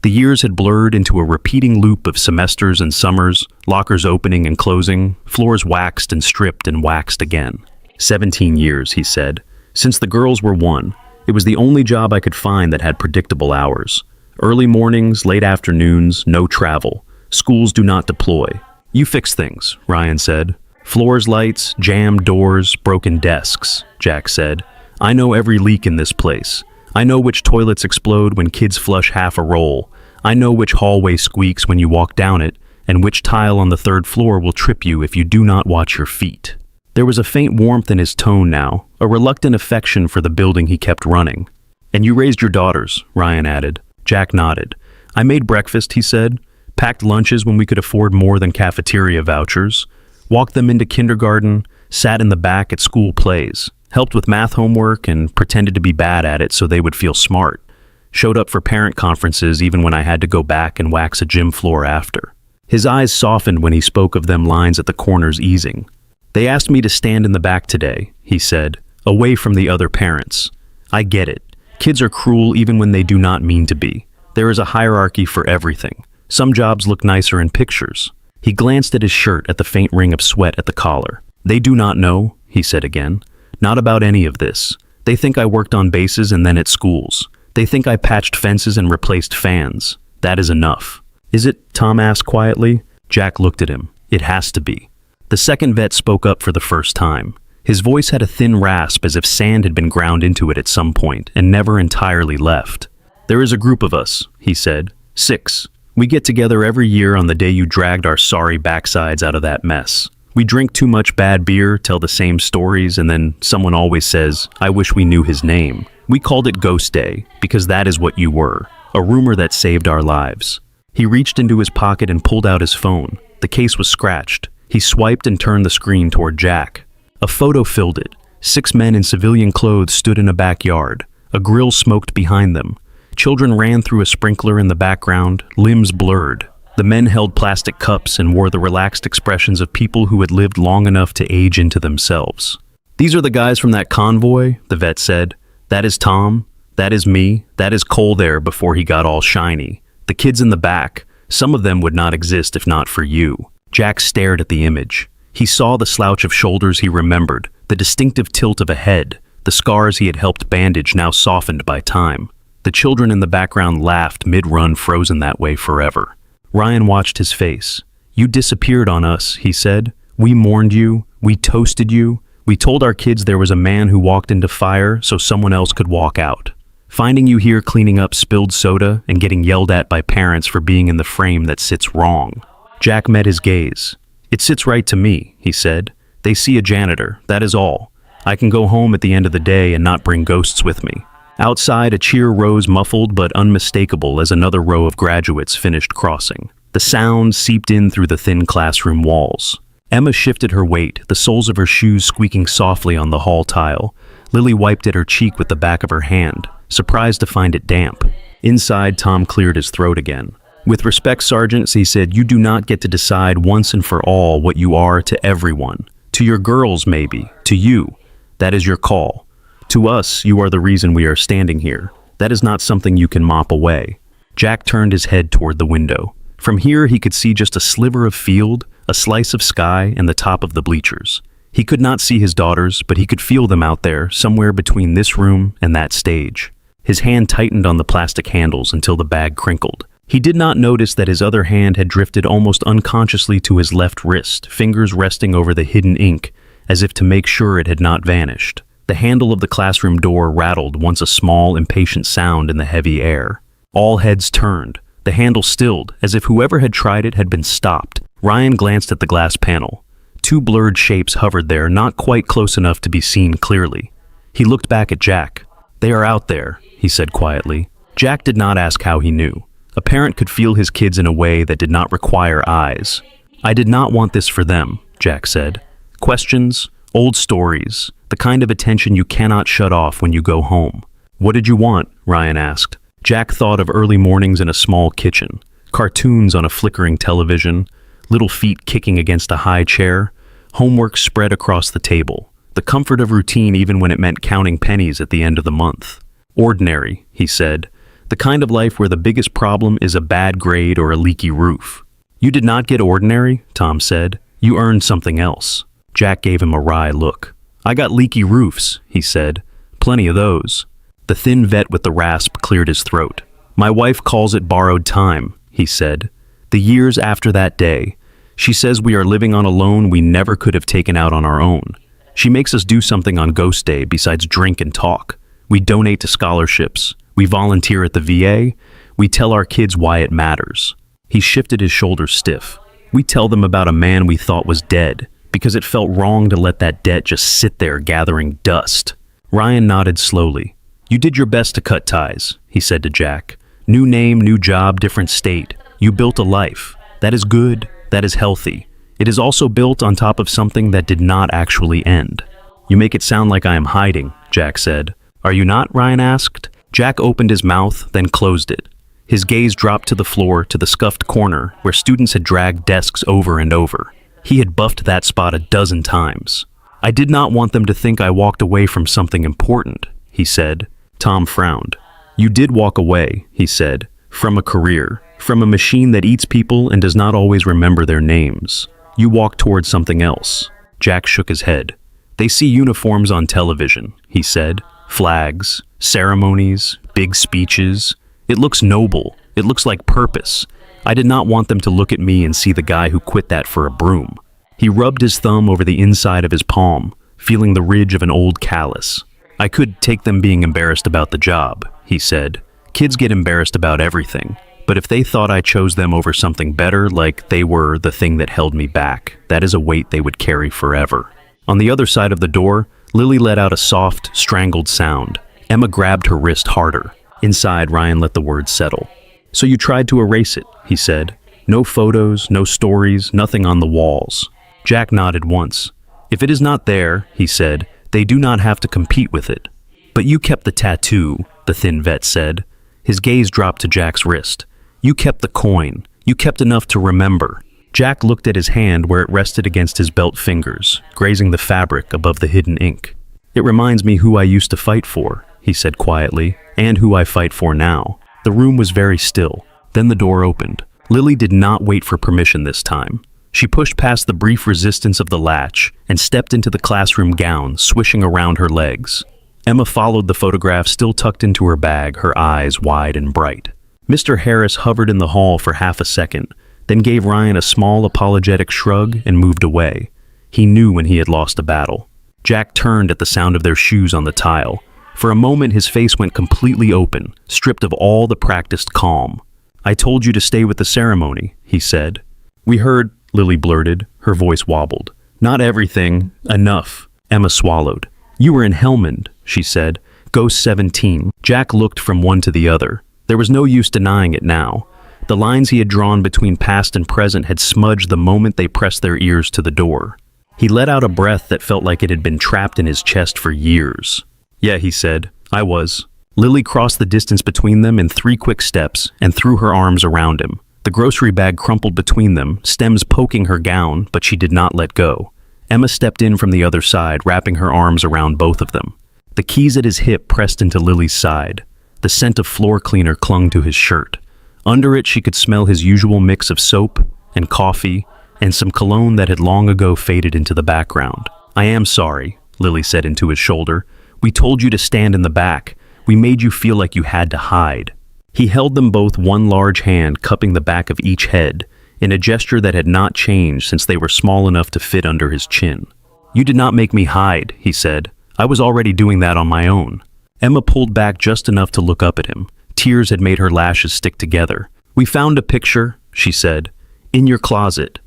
A: The years had blurred into a repeating loop of semesters and summers, lockers opening and closing, floors waxed and stripped and waxed again. 17 years, he said. Since the girls were 1, it was the only job I could find that had predictable hours. Early mornings, late afternoons, no travel. Schools do not deploy. "You fix things," Ryan said. "Floors, lights, jammed doors, broken desks," Jack said. "I know every leak in this place. I know which toilets explode when kids flush half a roll. I know which hallway squeaks when you walk down it, and which tile on the 3rd floor will trip you if you do not watch your feet." There was a faint warmth in his tone now, a reluctant affection for the building he kept running. "And you raised your daughters," Ryan added. Jack nodded. "I made breakfast," he said. "Packed lunches when we could afford more than cafeteria vouchers. Walked them into kindergarten, sat in the back at school plays. Helped with math homework and pretended to be bad at it so they would feel smart. Showed up for parent conferences even when I had to go back and wax a gym floor after." His eyes softened when he spoke of them lines at the corners easing. "They asked me to stand in the back today," he said, "away from the other parents. I get it. Kids are cruel even when they do not mean to be. There is a hierarchy for everything. Some jobs look nicer in pictures." He glanced at his shirt at the faint ring of sweat at the collar. "They do not know," he said again. "Not about any of this. They think I worked on bases and then at schools. They think I patched fences and replaced fans. That is enough." "Is it?" Tom asked quietly. Jack looked at him. "It has to be." The second vet spoke up for the first time. His voice had a thin rasp as if sand had been ground into it at some point and never entirely left. "There is a group of us," he said. 6. We get together every year on the day you dragged our sorry backsides out of that mess. We drink too much bad beer, tell the same stories, and then someone always says, "I wish we knew his name." We called it Ghost Day, because that is what you were, a rumor that saved our lives. He reached into his pocket and pulled out his phone. The case was scratched. He swiped and turned the screen toward Jack. A photo filled it. 6 men in civilian clothes stood in a backyard. A grill smoked behind them. Children ran through a sprinkler in the background, limbs blurred. The men held plastic cups and wore the relaxed expressions of people who had lived long enough to age into themselves. "These are the guys from that convoy," the vet said. "That is Tom. That is me. That is Cole there before he got all shiny. The kids in the back, some of them would not exist if not for you." Jack stared at the image. He saw the slouch of shoulders he remembered, the distinctive tilt of a head, the scars he had helped bandage now softened by time. The children in the background laughed mid-run, frozen that way forever. Ryan watched his face. "You disappeared on us," he said. "We mourned you. We toasted you. We told our kids there was a man who walked into fire so someone else could walk out. Finding you here cleaning up spilled soda and getting yelled at by parents for being in the frame that sits wrong." Jack met his gaze. "It sits right to me," he said. "They see a janitor, that is all. I can go home at the end of the day and not bring ghosts with me." Outside, a cheer rose muffled but unmistakable as another row of graduates finished crossing. The sound seeped in through the thin classroom walls. Emma shifted her weight, the soles of her shoes squeaking softly on the hall tile. Lily wiped at her cheek with the back of her hand, surprised to find it damp. Inside, Tom cleared his throat again. "With respect, sergeants," he said, "you do not get to decide once and for all what you are to everyone. To your girls, maybe. To you. That is your call. To us, you are the reason we are standing here. That is not something you can mop away." Jack turned his head toward the window. From here, he could see just a sliver of field, a slice of sky, and the top of the bleachers. He could not see his daughters, but he could feel them out there, somewhere between this room and that stage. His hand tightened on the plastic handles until the bag crinkled. He did not notice that his other hand had drifted almost unconsciously to his left wrist, fingers resting over the hidden ink, as if to make sure it had not vanished. The handle of the classroom door rattled once, a small, impatient sound in the heavy air. All heads turned. The handle stilled, as if whoever had tried it had been stopped. Ryan glanced at the glass panel. Two blurred shapes hovered there, not quite close enough to be seen clearly. He looked back at Jack. "They are out there," he said quietly. Jack did not ask how he knew. A parent could feel his kids in a way that did not require eyes. "I did not want this for them," Jack said. "Questions, old stories, the kind of attention you cannot shut off when you go home." "What did you want?" Ryan asked. Jack thought of early mornings in a small kitchen, cartoons on a flickering television, little feet kicking against a high chair, homework spread across the table, the comfort of routine even when it meant counting pennies at the end of the month. "Ordinary," he said, "the kind of life where the biggest problem is a bad grade or a leaky roof." "You did not get ordinary," Tom said. "You earned something else." Jack gave him a wry look. "I got leaky roofs," he said. "Plenty of those." The thin vet with the rasp cleared his throat. "My wife calls it borrowed time," he said. "The years after that day. She says we are living on a loan we never could have taken out on our own. She makes us do something on Ghost Day besides drink and talk. We donate to scholarships. We volunteer at the VA. We tell our kids why it matters." He shifted his shoulders stiff. "We tell them about a man we thought was dead, because it felt wrong to let that debt just sit there gathering dust." Ryan nodded slowly. "You did your best to cut ties," he said to Jack. "New name, new job, different state. You built a life. That is good. That is healthy. It is also built on top of something that did not actually end." "You make it sound like I am hiding," Jack said. "Are you not?" Ryan asked. Jack opened his mouth, then closed it. His gaze dropped to the floor, to the scuffed corner where students had dragged desks over and over. He had buffed that spot a dozen times. "I did not want them to think I walked away from something important," he said. Tom frowned. "You did walk away," he said, "from a career, from a machine that eats people and does not always remember their names. You walked towards something else." Jack shook his head. "They see uniforms on television," he said. "Flags, ceremonies, big speeches. It looks noble. It looks like purpose. I did not want them to look at me and see the guy who quit that for a broom." He rubbed his thumb over the inside of his palm, feeling the ridge of an old callus. "I could take them being embarrassed about the job," he said. "Kids get embarrassed about everything. But if they thought I chose them over something better, like they were the thing that held me back, that is a weight they would carry forever." On the other side of the door, Lily let out a soft, strangled sound. Emma grabbed her wrist harder. Inside, Ryan let the words settle. "So you tried to erase it," he said. "No photos, no stories, nothing on the walls." Jack nodded once. "If it is not there," he said, "they do not have to compete with it." "But you kept the tattoo," the thin vet said. His gaze dropped to Jack's wrist. "You kept the coin. You kept enough to remember." Jack looked at his hand where it rested against his belt fingers, grazing the fabric above the hidden ink. "It reminds me who I used to fight for," he said quietly, "and who I fight for now." The room was very still. Then the door opened. Lily did not wait for permission this time. She pushed past the brief resistance of the latch and stepped into the classroom gown, swishing around her legs. Emma followed the photograph still tucked into her bag, her eyes wide and bright. Mr. Harris hovered in the hall for half a second, then gave Ryan a small apologetic shrug and moved away. He knew when he had lost a battle. Jack turned at the sound of their shoes on the tile. For a moment his face went completely open, stripped of all the practiced calm. "I told you to stay with the ceremony," he said. "We heard," Lily blurted. Her voice wobbled. "Not everything. Enough." Emma swallowed. "You were in Helmand," she said. "Ghost 17. Jack looked from one to the other. There was no use denying it now. The lines he had drawn between past and present had smudged the moment they pressed their ears to the door. He let out a breath that felt like it had been trapped in his chest for years. "Yeah," he said. "I was." Lily crossed the distance between them in 3 quick steps and threw her arms around him. The grocery bag crumpled between them, stems poking her gown, but she did not let go. Emma stepped in from the other side, wrapping her arms around both of them. The keys at his hip pressed into Lily's side. The scent of floor cleaner clung to his shirt. Under it, she could smell his usual mix of soap and coffee and some cologne that had long ago faded into the background. I am sorry, Lily said into his shoulder. We told you to stand in the back. We made you feel like you had to hide. He held them both, one large hand cupping the back of each head, in a gesture that had not changed since they were small enough to fit under his chin. You did not make me hide, he said. I was already doing that on my own. Emma pulled back just enough to look up at him. Tears had made her lashes stick together. We found a picture, she said, in your closet.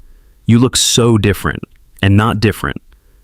A: You look so different, and not different.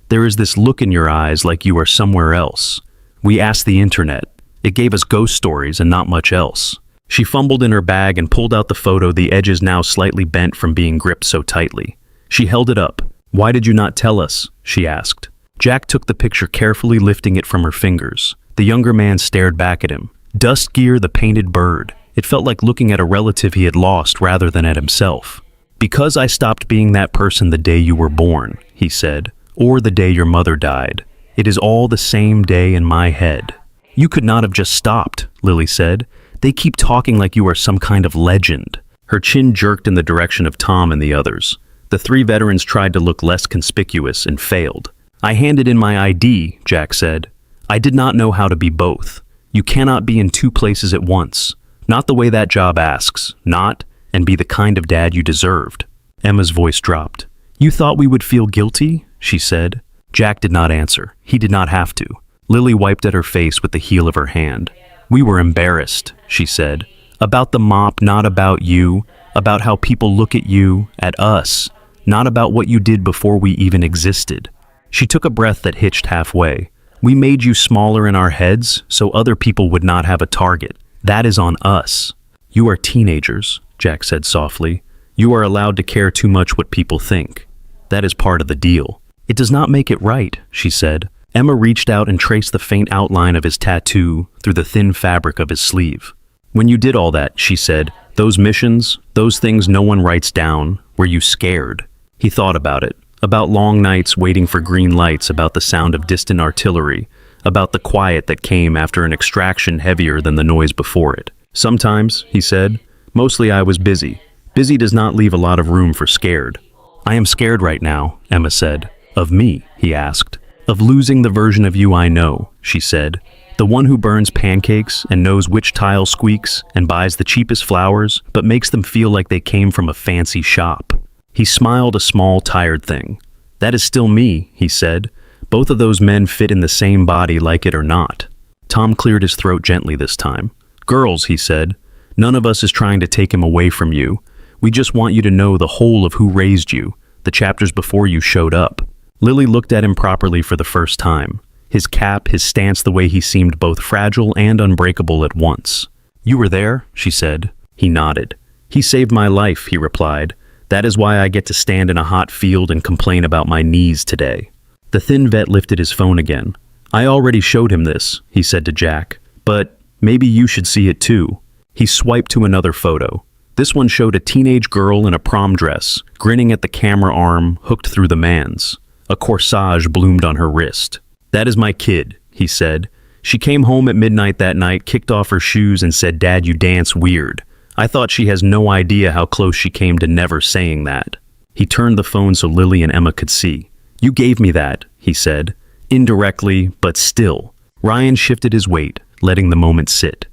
A: There is this look in your eyes like you are somewhere else. We asked the internet. It gave us ghost stories and not much else. She fumbled in her bag and pulled out the photo, the edges now slightly bent from being gripped so tightly. She held it up. Why did you not tell us? She asked. Jack took the picture, carefully lifting it from her fingers. The younger man stared back at him. Dustgear, the painted bird. It felt like looking at a relative he had lost rather than at himself. Because I stopped being that person the day you were born, he said, or the day your mother died. It is all the same day in my head. You could not have just stopped, Lily said. They keep talking like you are some kind of legend. Her chin jerked in the direction of Tom and the others. The three veterans tried to look less conspicuous and failed. I handed in my ID, Jack said. I did not know how to be both. You cannot be in two places at once. Not the way that job asks. Not, and be the kind of dad you deserved. Emma's voice dropped. You thought we would feel guilty? She said. Jack did not answer. He did not have to. Lily wiped at her face with the heel of her hand. We were embarrassed, she said. About the mop, not about you. About how people look at you, at us. Not about what you did before we even existed. She took a breath that hitched halfway. We made you smaller in our heads so other people would not have a target. That is on us. You are teenagers, Jack said softly. You are allowed to care too much what people think. That is part of the deal. It does not make it right, she said. Emma reached out and traced the faint outline of his tattoo through the thin fabric of his sleeve. When you did all that, she said, those missions, those things no one writes down, were you scared? He thought about it. About long nights waiting for green lights, about the sound of distant artillery, about the quiet that came after an extraction heavier than the noise before it. Sometimes, he said, mostly I was busy. Busy does not leave a lot of room for scared. I am scared right now, Emma said. Of me, he asked. Of losing the version of you I know, she said. The one who burns pancakes and knows which tile squeaks and buys the cheapest flowers, but makes them feel like they came from a fancy shop. He smiled, a small, tired thing. That is still me, he said. Both of those men fit in the same body, like it or not. Tom cleared his throat gently this time. Girls, he said, none of us is trying to take him away from you. We just want you to know the whole of who raised you, the chapters before you showed up. Lily looked at him properly for the first time. His cap, his stance, the way he seemed both fragile and unbreakable at once. You were there, she said. He nodded. He saved my life, he replied. That is why I get to stand in a hot field and complain about my knees today. The thin vet lifted his phone again. I already showed him this, he said to Jack, but maybe you should see it too. He swiped to another photo. This one showed a teenage girl in a prom dress, grinning at the camera arm hooked through the man's. A corsage bloomed on her wrist. That is my kid, he said. She came home at midnight that night, kicked off her shoes and said, Dad, you dance weird. I thought she has no idea how close she came to never saying that. He turned the phone so Lily and Emma could see. You gave me that, he said. Indirectly, but still. Ryan shifted his weight, letting the moment sit.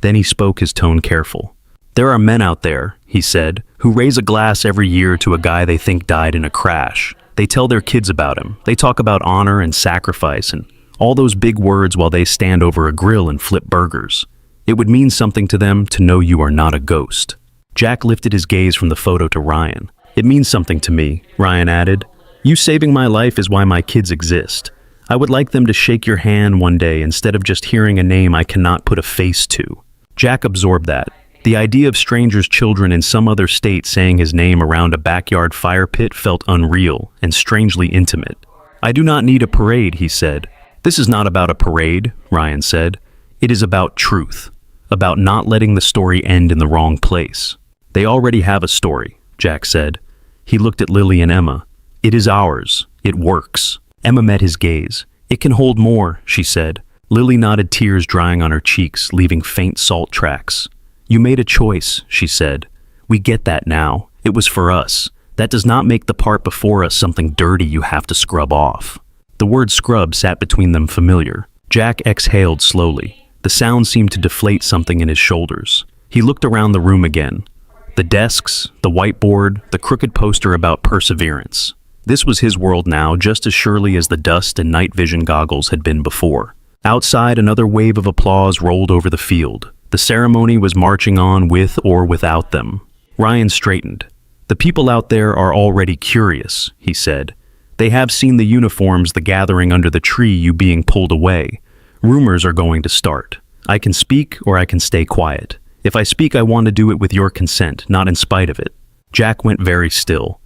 A: Then he spoke, his tone careful. There are men out there, he said, who raise a glass every year to a guy they think died in a crash. They tell their kids about him. They talk about honor and sacrifice and all those big words while they stand over a grill and flip burgers. It would mean something to them to know you are not a ghost. Jack lifted his gaze from the photo to Ryan. It means something to me, Ryan added. You saving my life is why my kids exist. I would like them to shake your hand one day instead of just hearing a name I cannot put a face to. Jack absorbed that. The idea of strangers' children in some other state saying his name around a backyard fire pit felt unreal and strangely intimate. I do not need a parade, he said. This is not about a parade, Ryan said. It is about truth, about not letting the story end in the wrong place. They already have a story, Jack said. He looked at Lily and Emma. It is ours. It works. Emma met his gaze. It can hold more, she said. Lily nodded, tears drying on her cheeks, leaving faint salt tracks. You made a choice, she said. We get that now. It was for us. That does not make the part before us something dirty you have to scrub off. The word scrub sat between them familiar. Jack exhaled slowly. The sound seemed to deflate something in his shoulders. He looked around the room again. The desks, the whiteboard, the crooked poster about perseverance. This was his world now, just as surely as the dust and night vision goggles had been before. Outside, another wave of applause rolled over the field. The ceremony was marching on with or without them. Ryan straightened. "The people out there are already curious," he said. "They have seen the uniforms, the gathering under the tree, you being pulled away. Rumors are going to start. I can speak or I can stay quiet. If I speak, I want to do it with your consent, not in spite of it." Jack went very still.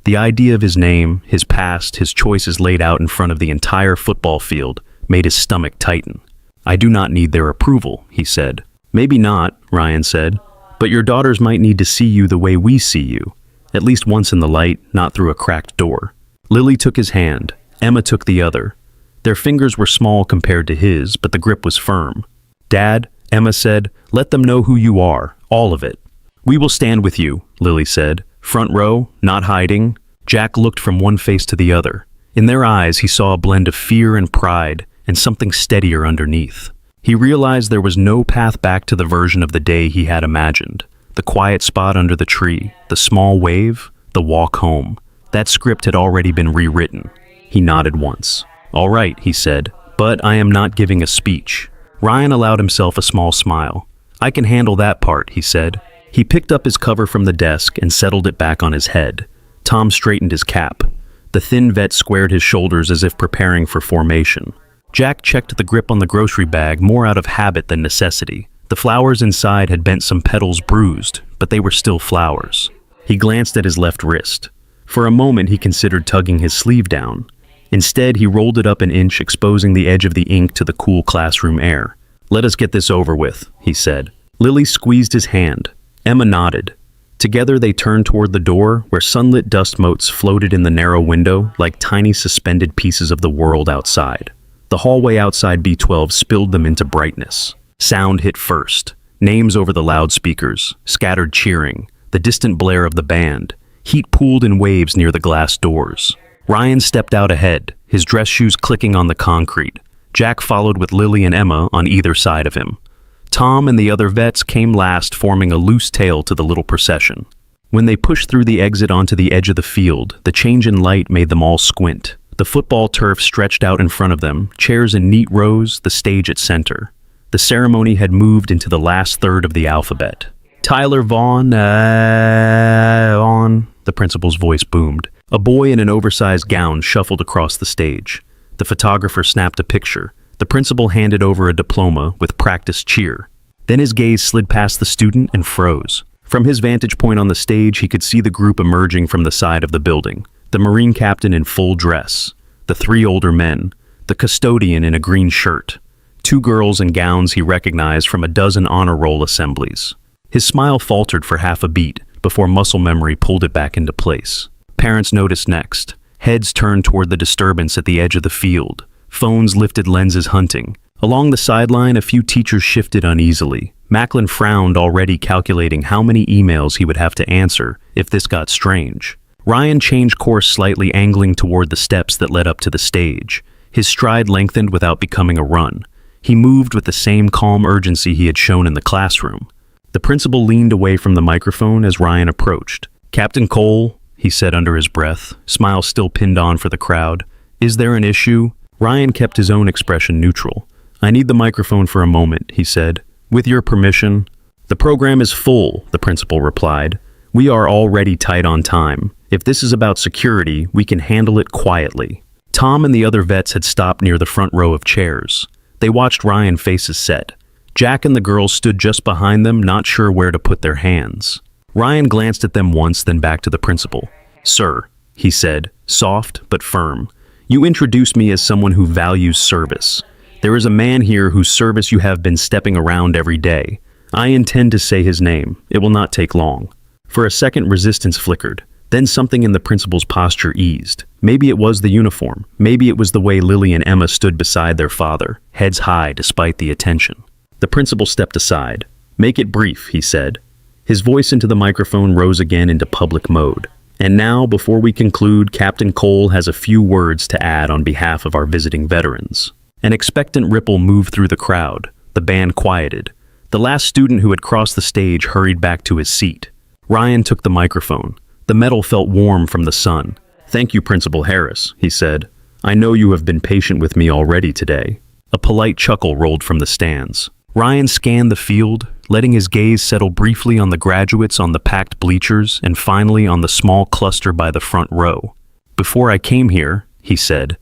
A: The idea of his name, his past, his choices laid out in front of the entire football field made his stomach tighten. "I do not need their approval," he said. "Maybe not," Ryan said, "but your daughters might need to see you the way we see you. At least once in the light, not through a cracked door." Lily took his hand. Emma took the other. Their fingers were small compared to his, but the grip was firm. "Dad," Emma said, "let them know who you are, all of it." "We will stand with you," Lily said. "Front row, not hiding." Jack looked from one face to the other. In their eyes, he saw a blend of fear and pride, and something steadier underneath. He realized there was no path back to the version of the day he had imagined. The quiet spot under the tree, the small wave, the walk home. That script had already been rewritten. He nodded once. "All right," he said, "but I am not giving a speech." Ryan allowed himself a small smile. "I can handle that part," he said. He picked up his cover from the desk and settled it back on his head. Tom straightened his cap. The thin vet squared his shoulders as if preparing for formation. Jack checked the grip on the grocery bag more out of habit than necessity. The flowers inside had bent some petals bruised, but they were still flowers. He glanced at his left wrist. For a moment he considered tugging his sleeve down. Instead, he rolled it up an inch, exposing the edge of the ink to the cool classroom air. "Let us get this over with," he said. Lily squeezed his hand. Emma nodded. Together they turned toward the door, where sunlit dust motes floated in the narrow window like tiny suspended pieces of the world outside. The hallway outside B12 spilled them into brightness. Sound hit first. Names over the loudspeakers, scattered cheering, the distant blare of the band. Heat pooled in waves near the glass doors. Ryan stepped out ahead, his dress shoes clicking on the concrete. Jack followed with Lily and Emma on either side of him. Tom and the other vets came last, forming a loose tail to the little procession. When they pushed through the exit onto the edge of the field, the change in light made them all squint. The football turf stretched out in front of them, chairs in neat rows, the stage at center. The ceremony had moved into the last third of the alphabet. "Tyler Vaughn, the principal's voice boomed. A boy in an oversized gown shuffled across the stage. The photographer snapped a picture. The principal handed over a diploma with practiced cheer. Then his gaze slid past the student and froze. From his vantage point on the stage, he could see the group emerging from the side of the building. The Marine captain in full dress, the 3 older men, the custodian in a green shirt, 2 girls in gowns he recognized from a dozen honor roll assemblies. His smile faltered for half a beat before muscle memory pulled it back into place. Parents noticed next. Heads turned toward the disturbance at the edge of the field. Phones lifted lenses hunting. Along the sideline, a few teachers shifted uneasily. Macklin frowned, already calculating how many emails he would have to answer if this got strange. Ryan changed course slightly, angling toward the steps that led up to the stage. His stride lengthened without becoming a run. He moved with the same calm urgency he had shown in the classroom. The principal leaned away from the microphone as Ryan approached. "Captain Cole," he said under his breath, smile still pinned on for the crowd. "Is there an issue?" Ryan kept his own expression neutral. "I need the microphone for a moment," he said. "With your permission." "The program is full," the principal replied. "We are already tight on time. If this is about security, we can handle it quietly." Tom and the other vets had stopped near the front row of chairs. They watched Ryan, faces set. Jack and the girls stood just behind them, not sure where to put their hands. Ryan glanced at them once, then back to the principal. "Sir," he said, soft but firm, "you introduce me as someone who values service. There is a man here whose service you have been stepping around every day. I intend to say his name. It will not take long." For a second, resistance flickered. Then something in the principal's posture eased. Maybe it was the uniform. Maybe it was the way Lily and Emma stood beside their father, heads high despite the attention. The principal stepped aside. "Make it brief," he said. His voice into the microphone rose again into public mode. And now, before we conclude, Captain Cole has a few words to add on behalf of our visiting veterans. An expectant ripple moved through the crowd. The band quieted. The last student who had crossed the stage hurried back to his seat. Ryan took the microphone. The metal felt warm from the sun. "Thank you, Principal Harris," he said. "I know you have been patient with me already today." A polite chuckle rolled from the stands. Ryan scanned the field, letting his gaze settle briefly on the graduates on the packed bleachers and finally on the small cluster by the front row. "Before I came here," he said,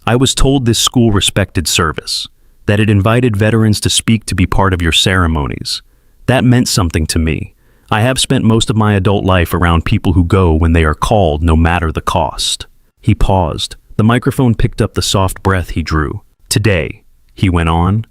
A: "I was told this school respected service, that it invited veterans to speak to be part of your ceremonies. That meant something to me. I have spent most of my adult life around people who go when they are called, no matter the cost." He paused. The microphone picked up the soft breath he drew. "Today," he went on,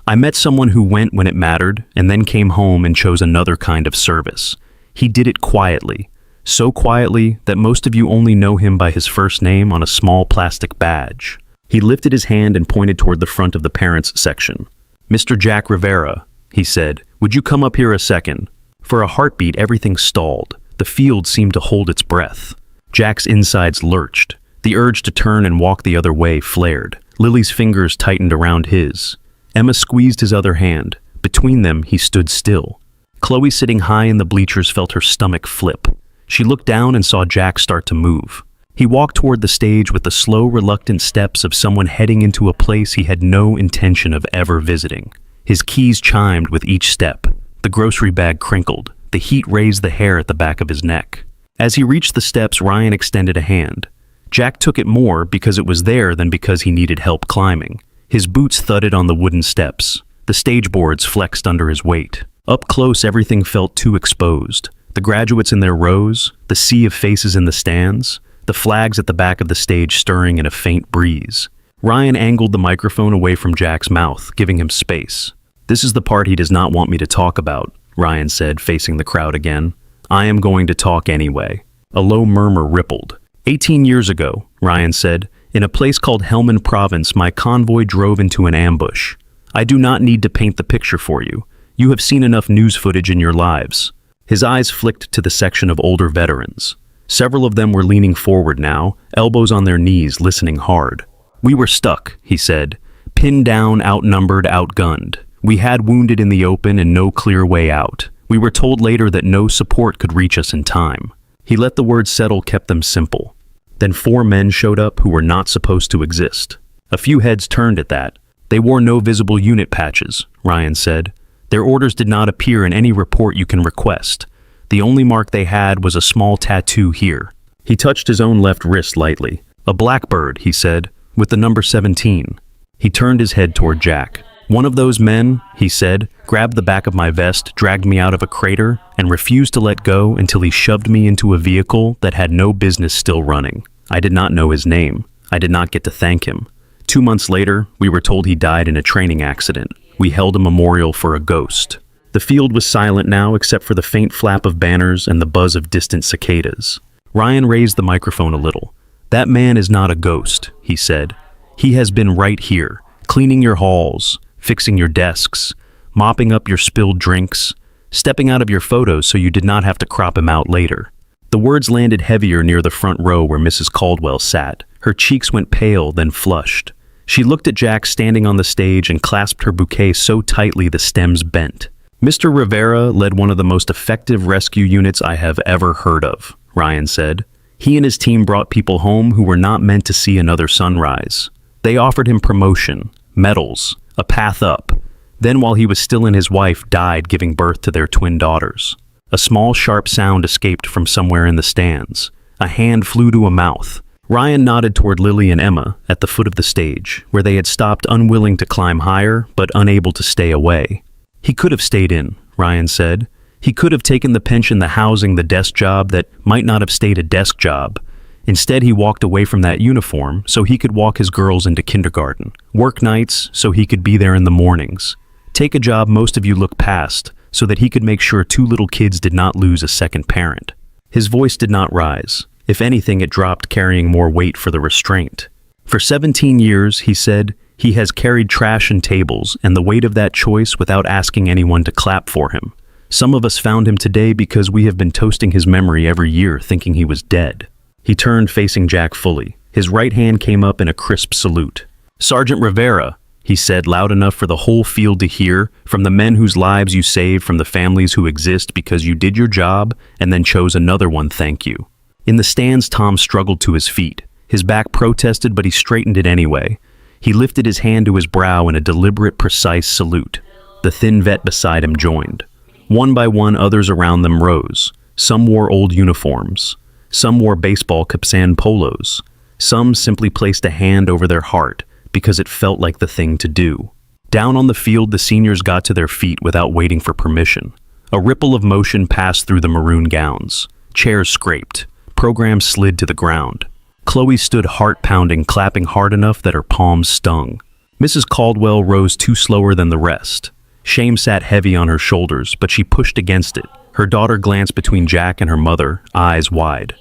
A: "I met someone who went when it mattered and then came home and chose another kind of service. He did it quietly, so quietly that most of you only know him by his first name on a small plastic badge." He lifted his hand and pointed toward the front of the parents section. "Mr. Jack Rivera," he said, "would you come up here a second?" For a heartbeat, everything stalled. The field seemed to hold its breath. Jack's insides lurched. The urge to turn and walk the other way flared. Lily's fingers tightened around his. Emma squeezed his other hand. Between them, he stood still. Chloe, sitting high in the bleachers, felt her stomach flip. She looked down and saw Jack start to move. He walked toward the stage with the slow, reluctant steps of someone heading into a place he had no intention of ever visiting. His keys chimed with each step. The grocery bag crinkled. The heat raised the hair at the back of his neck. As he reached the steps, Ryan extended a hand. Jack took it more because it was there than because he needed help climbing. His boots thudded on the wooden steps. The stage boards flexed under his weight. Up close, everything felt too exposed. The graduates in their rows, the sea of faces in the stands, the flags at the back of the stage stirring in a faint breeze. Ryan angled the microphone away from Jack's mouth, giving him space. "This is the part he does not want me to talk about," Ryan said, facing the crowd again. "I am going to talk anyway." A low murmur rippled. 18 years ago, Ryan said, in a place called Helmand Province, my convoy drove into an ambush. I do not need to paint the picture for you. You have seen enough news footage in your lives. His eyes flicked to the section of older veterans. Several of them were leaning forward now, elbows on their knees, listening hard. "We were stuck," he said, "pinned down, outnumbered, outgunned. We had wounded in the open and no clear way out. We were told later that no support could reach us in time." He let the words settle, kept them simple. Then 4 men showed up who were not supposed to exist. A few heads turned at that. "They wore no visible unit patches," Ryan said. "Their orders did not appear in any report you can request. The only mark they had was a small tattoo here." He touched his own left wrist lightly. "A blackbird," he said, "with the number 17. He turned his head toward Jack. "One of those men," he said, "grabbed the back of my vest, dragged me out of a crater, and refused to let go until he shoved me into a vehicle that had no business still running. I did not know his name. I did not get to thank him. 2 months later, we were told he died in a training accident. We held a memorial for a ghost." The field was silent now, except for the faint flap of banners and the buzz of distant cicadas. Ryan raised the microphone a little. "That man is not a ghost," he said. "He has been right here, cleaning your halls, fixing your desks, mopping up your spilled drinks, stepping out of your photos so you did not have to crop him out later." The words landed heavier near the front row where Mrs. Caldwell sat. Her cheeks went pale, then flushed. She looked at Jack standing on the stage and clasped her bouquet so tightly the stems bent. "Mr. Rivera led one of the most effective rescue units I have ever heard of," Ryan said. "He and his team brought people home who were not meant to see another sunrise. They offered him promotion, medals, a path up. Then, while he was still in, his wife died giving birth to their twin daughters." A small, sharp sound escaped from somewhere in the stands. A hand flew to a mouth. Ryan nodded toward Lily and Emma at the foot of the stage, where they had stopped, unwilling to climb higher, but unable to stay away. "He could have stayed in," Ryan said. "He could have taken the pension, the housing, the desk job that might not have stayed a desk job. Instead, he walked away from that uniform so he could walk his girls into kindergarten, work nights so he could be there in the mornings, take a job most of you look past so that he could make sure 2 little kids did not lose a second parent." His voice did not rise. If anything, it dropped, carrying more weight for the restraint. "For 17 years, he said, he has carried trash and tables and the weight of that choice without asking anyone to clap for him. Some of us found him today because we have been toasting his memory every year thinking he was dead." He turned facing Jack fully. His right hand came up in a crisp salute. "Sergeant Rivera," he said loud enough for the whole field to hear, "from the men whose lives you saved, from the families who exist because you did your job and then chose another one, thank you." In the stands, Tom struggled to his feet. His back protested, but he straightened it anyway. He lifted his hand to his brow in a deliberate, precise salute. The thin vet beside him joined. One by one, others around them rose. Some wore old uniforms. Some wore baseball caps and polos. Some simply placed a hand over their heart because it felt like the thing to do. Down on the field, the seniors got to their feet without waiting for permission. A ripple of motion passed through the maroon gowns. Chairs scraped. Programs slid to the ground. Chloe stood heart-pounding, clapping hard enough that her palms stung. Mrs. Caldwell rose too slower than the rest. Shame sat heavy on her shoulders, but she pushed against it. Her daughter glanced between Jack and her mother, eyes wide.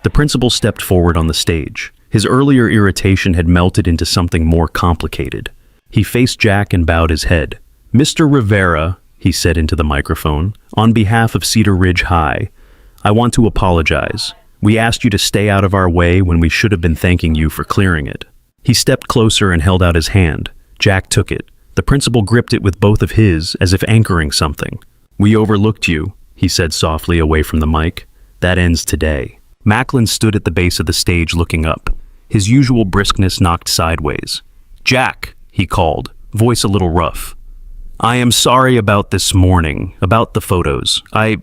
A: The principal stepped forward on the stage. His earlier irritation had melted into something more complicated. He faced Jack and bowed his head. "Mr. Rivera," he said into the microphone, "on behalf of Cedar Ridge High, I want to apologize. We asked you to stay out of our way when we should have been thanking you for clearing it." He stepped closer and held out his hand. Jack took it. The principal gripped it with both of his, as if anchoring something. "We overlooked you," he said softly away from the mic. "That ends today." Macklin stood at the base of the stage looking up. His usual briskness knocked sideways. "Jack," he called, voice a little rough. "I am sorry about this morning, about the photos. I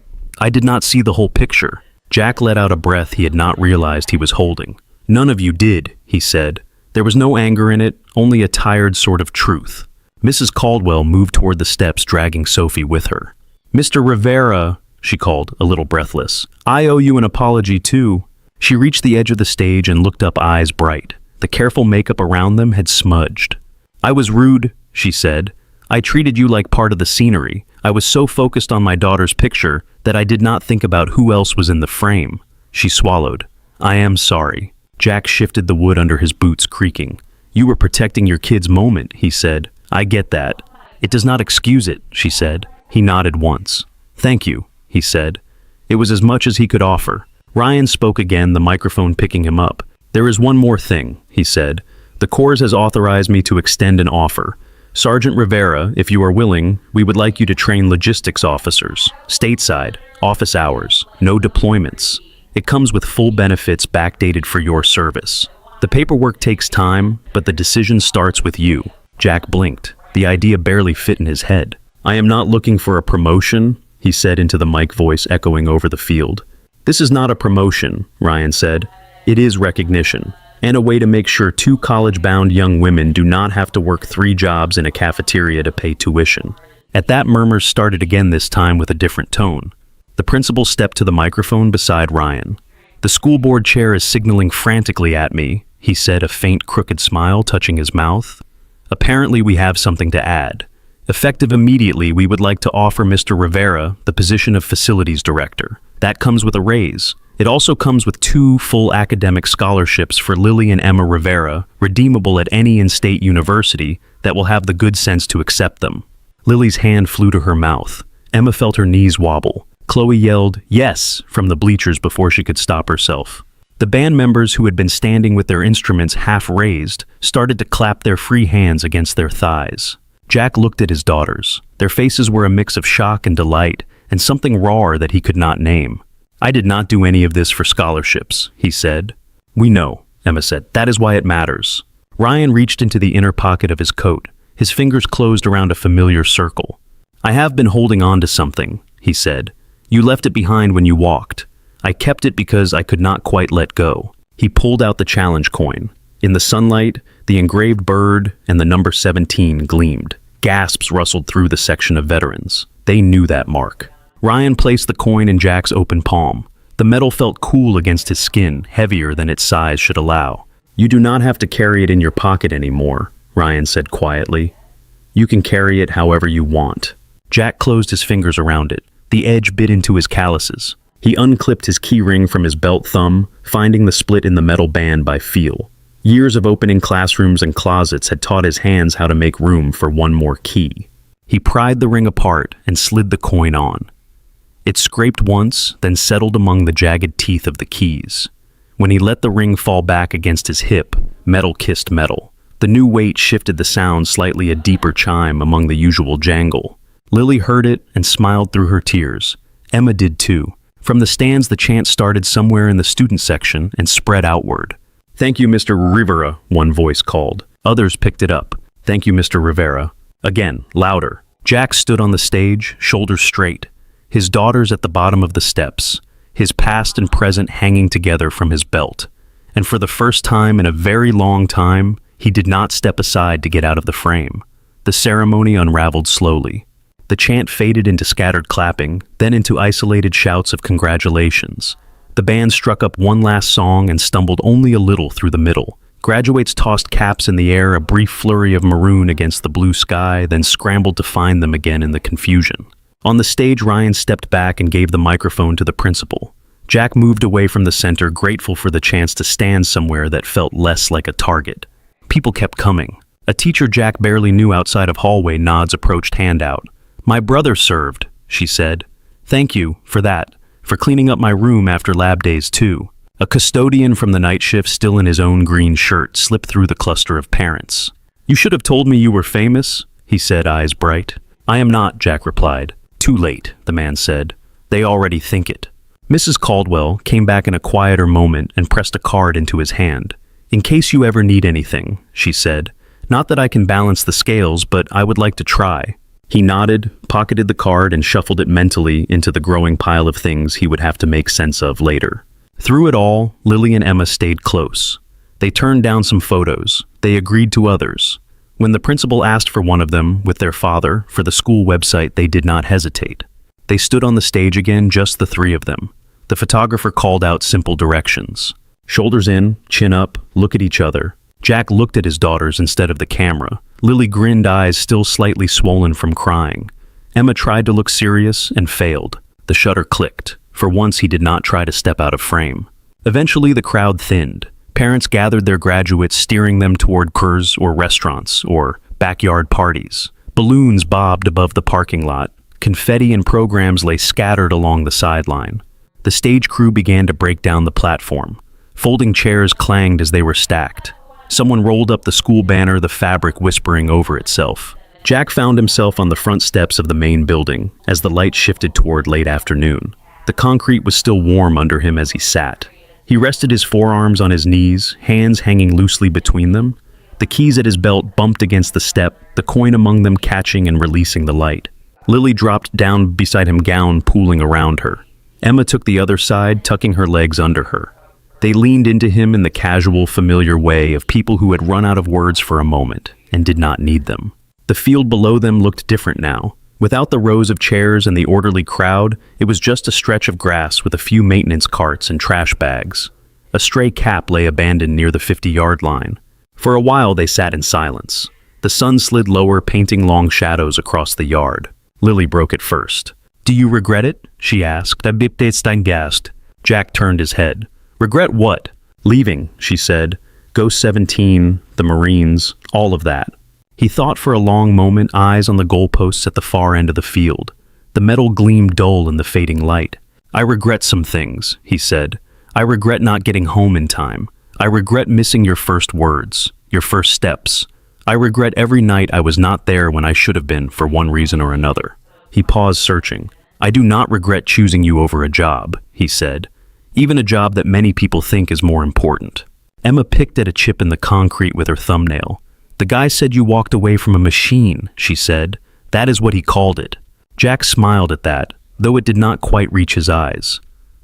A: did not see the whole picture." Jack let out a breath he had not realized he was holding. "None of you did," he said. There was no anger in it, only a tired sort of truth. Mrs. Caldwell moved toward the steps, dragging Sophie with her. "Mr. Rivera," she called, a little breathless, "I owe you an apology too." She reached the edge of the stage and looked up, eyes bright. The careful makeup around them had smudged. "I was rude," she said. "I treated you like part of the scenery. I was so focused on my daughter's picture that I did not think about who else was in the frame." She swallowed. "I am sorry." Jack shifted the wood under his boots, creaking. "You were protecting your kid's moment," he said. "I get that." "It does not excuse it," she said. He nodded once. "Thank you," he said. It was as much as he could offer. Ryan spoke again, the microphone picking him up. "There is one more thing," he said. "The Corps has authorized me to extend an offer. Sergeant Rivera, if you are willing, we would like you to train logistics officers, stateside, office hours, no deployments. It comes with full benefits backdated for your service. The paperwork takes time, but the decision starts with you." Jack blinked. The idea barely fit in his head. "I am not looking for a promotion," he said into the mic, voice echoing over the field. "This is not a promotion," Ryan said. "It is recognition, and a way to make sure 2 college-bound young women do not have to work 3 jobs in a cafeteria to pay tuition." At that, murmurs started again, this time with a different tone. The principal stepped to the microphone beside Ryan. "The school board chair is signaling frantically at me," he said, a faint, crooked smile touching his mouth. "Apparently we have something to add. Effective immediately, we would like to offer Mr. Rivera the position of facilities director. That comes with a raise. It also comes with 2 full academic scholarships for Lily and Emma Rivera, redeemable at any in-state university that will have the good sense to accept them." Lily's hand flew to her mouth. Emma felt her knees wobble. Chloe yelled, "Yes," from the bleachers before she could stop herself. The band members, who had been standing with their instruments half raised, started to clap their free hands against their thighs. Jack looked at his daughters. Their faces were a mix of shock and delight, and something rawer that he could not name. "I did not do any of this for scholarships," he said. "We know," Emma said. "That is why it matters." Ryan reached into the inner pocket of his coat. His fingers closed around a familiar circle. "I have been holding on to something," he said. "You left it behind when you walked. I kept it because I could not quite let go." He pulled out the challenge coin. In the sunlight, the engraved bird and the number 17 gleamed. Gasps rustled through the section of veterans. They knew that mark. Ryan placed the coin in Jack's open palm. The metal felt cool against his skin, heavier than its size should allow. "You do not have to carry it in your pocket anymore," Ryan said quietly. "You can carry it however you want." Jack closed his fingers around it. The edge bit into his calluses. He unclipped his key ring from his belt thumb, finding the split in the metal band by feel. Years of opening classrooms and closets had taught his hands how to make room for one more key. He pried the ring apart and slid the coin on. It scraped once, then settled among the jagged teeth of the keys. When he let the ring fall back against his hip, metal kissed metal. The new weight shifted the sound slightly a deeper chime among the usual jangle. Lily heard it and smiled through her tears. Emma did too. From the stands, the chant started somewhere in the student section and spread outward. "Thank you, Mr. Rivera," one voice called. Others picked it up. "Thank you, Mr. Rivera." Again, louder. Jack stood on the stage, shoulders straight. His daughters at the bottom of the steps, his past and present hanging together from his belt. And for the first time in a very long time, he did not step aside to get out of the frame. The ceremony unraveled slowly. The chant faded into scattered clapping, then into isolated shouts of congratulations. The band struck up one last song and stumbled only a little through the middle. Graduates tossed caps in the air, a brief flurry of maroon against the blue sky, then scrambled to find them again in the confusion. On the stage, Ryan stepped back and gave the microphone to the principal. Jack moved away from the center, grateful for the chance to stand somewhere that felt less like a target. People kept coming. A teacher Jack barely knew outside of hallway nods approached hand out. "My brother served," she said. "Thank you for that, for cleaning up my room after lab days too." A custodian from the night shift, still in his own green shirt, slipped through the cluster of parents. "You should have told me you were famous," he said, eyes bright. "I am not," Jack replied. "Too late," the man said. "They already think it." Mrs. Caldwell came back in a quieter moment and pressed a card into his hand. "In case you ever need anything," she said. "Not that I can balance the scales, but I would like to try." He nodded, pocketed the card, and shuffled it mentally into the growing pile of things he would have to make sense of later. Through it all, Lily and Emma stayed close. They turned down some photos. They agreed to others. When the principal asked for one of them, with their father, for the school website, they did not hesitate. They stood on the stage again, just the three of them. The photographer called out simple directions. Shoulders in, chin up, look at each other. Jack looked at his daughters instead of the camera. Lily grinned, eyes still slightly swollen from crying. Emma tried to look serious and failed. The shutter clicked. For once, he did not try to step out of frame. Eventually, the crowd thinned. Parents gathered their graduates, steering them toward curs or restaurants or backyard parties. Balloons bobbed above the parking lot. Confetti and programs lay scattered along the sideline. The stage crew began to break down the platform. Folding chairs clanged as they were stacked. Someone rolled up the school banner, the fabric whispering over itself. Jack found himself on the front steps of the main building as the light shifted toward late afternoon. The concrete was still warm under him as he sat. He rested his forearms on his knees, hands hanging loosely between them. The keys at his belt bumped against the step, the coin among them catching and releasing the light. Lily dropped down beside him, gown pooling around her. Emma took the other side, tucking her legs under her. They leaned into him in the casual, familiar way of people who had run out of words for a moment and did not need them. The field below them looked different now. Without the rows of chairs and the orderly crowd, it was just a stretch of grass with a few maintenance carts and trash bags. A stray cap lay abandoned near the 50-yard line. For a while they sat in silence. The sun slid lower, painting long shadows across the yard. Lily broke it first. "Do you regret it?" she asked. Jack turned his head. "Regret what?" "Leaving," she said. "Ghost 17, the Marines, all of that." He thought for a long moment, eyes on the goalposts at the far end of the field. The metal gleamed dull in the fading light. "I regret some things," he said. "I regret not getting home in time. I regret missing your first words, your first steps. I regret every night I was not there when I should have been for one reason or another." He paused, searching. "I do not regret choosing you over a job," he said. "Even a job that many people think is more important." Emma picked at a chip in the concrete with her thumbnail. "The guy said you walked away from a machine," she said. "That is what he called it." Jack smiled at that, though it did not quite reach his eyes.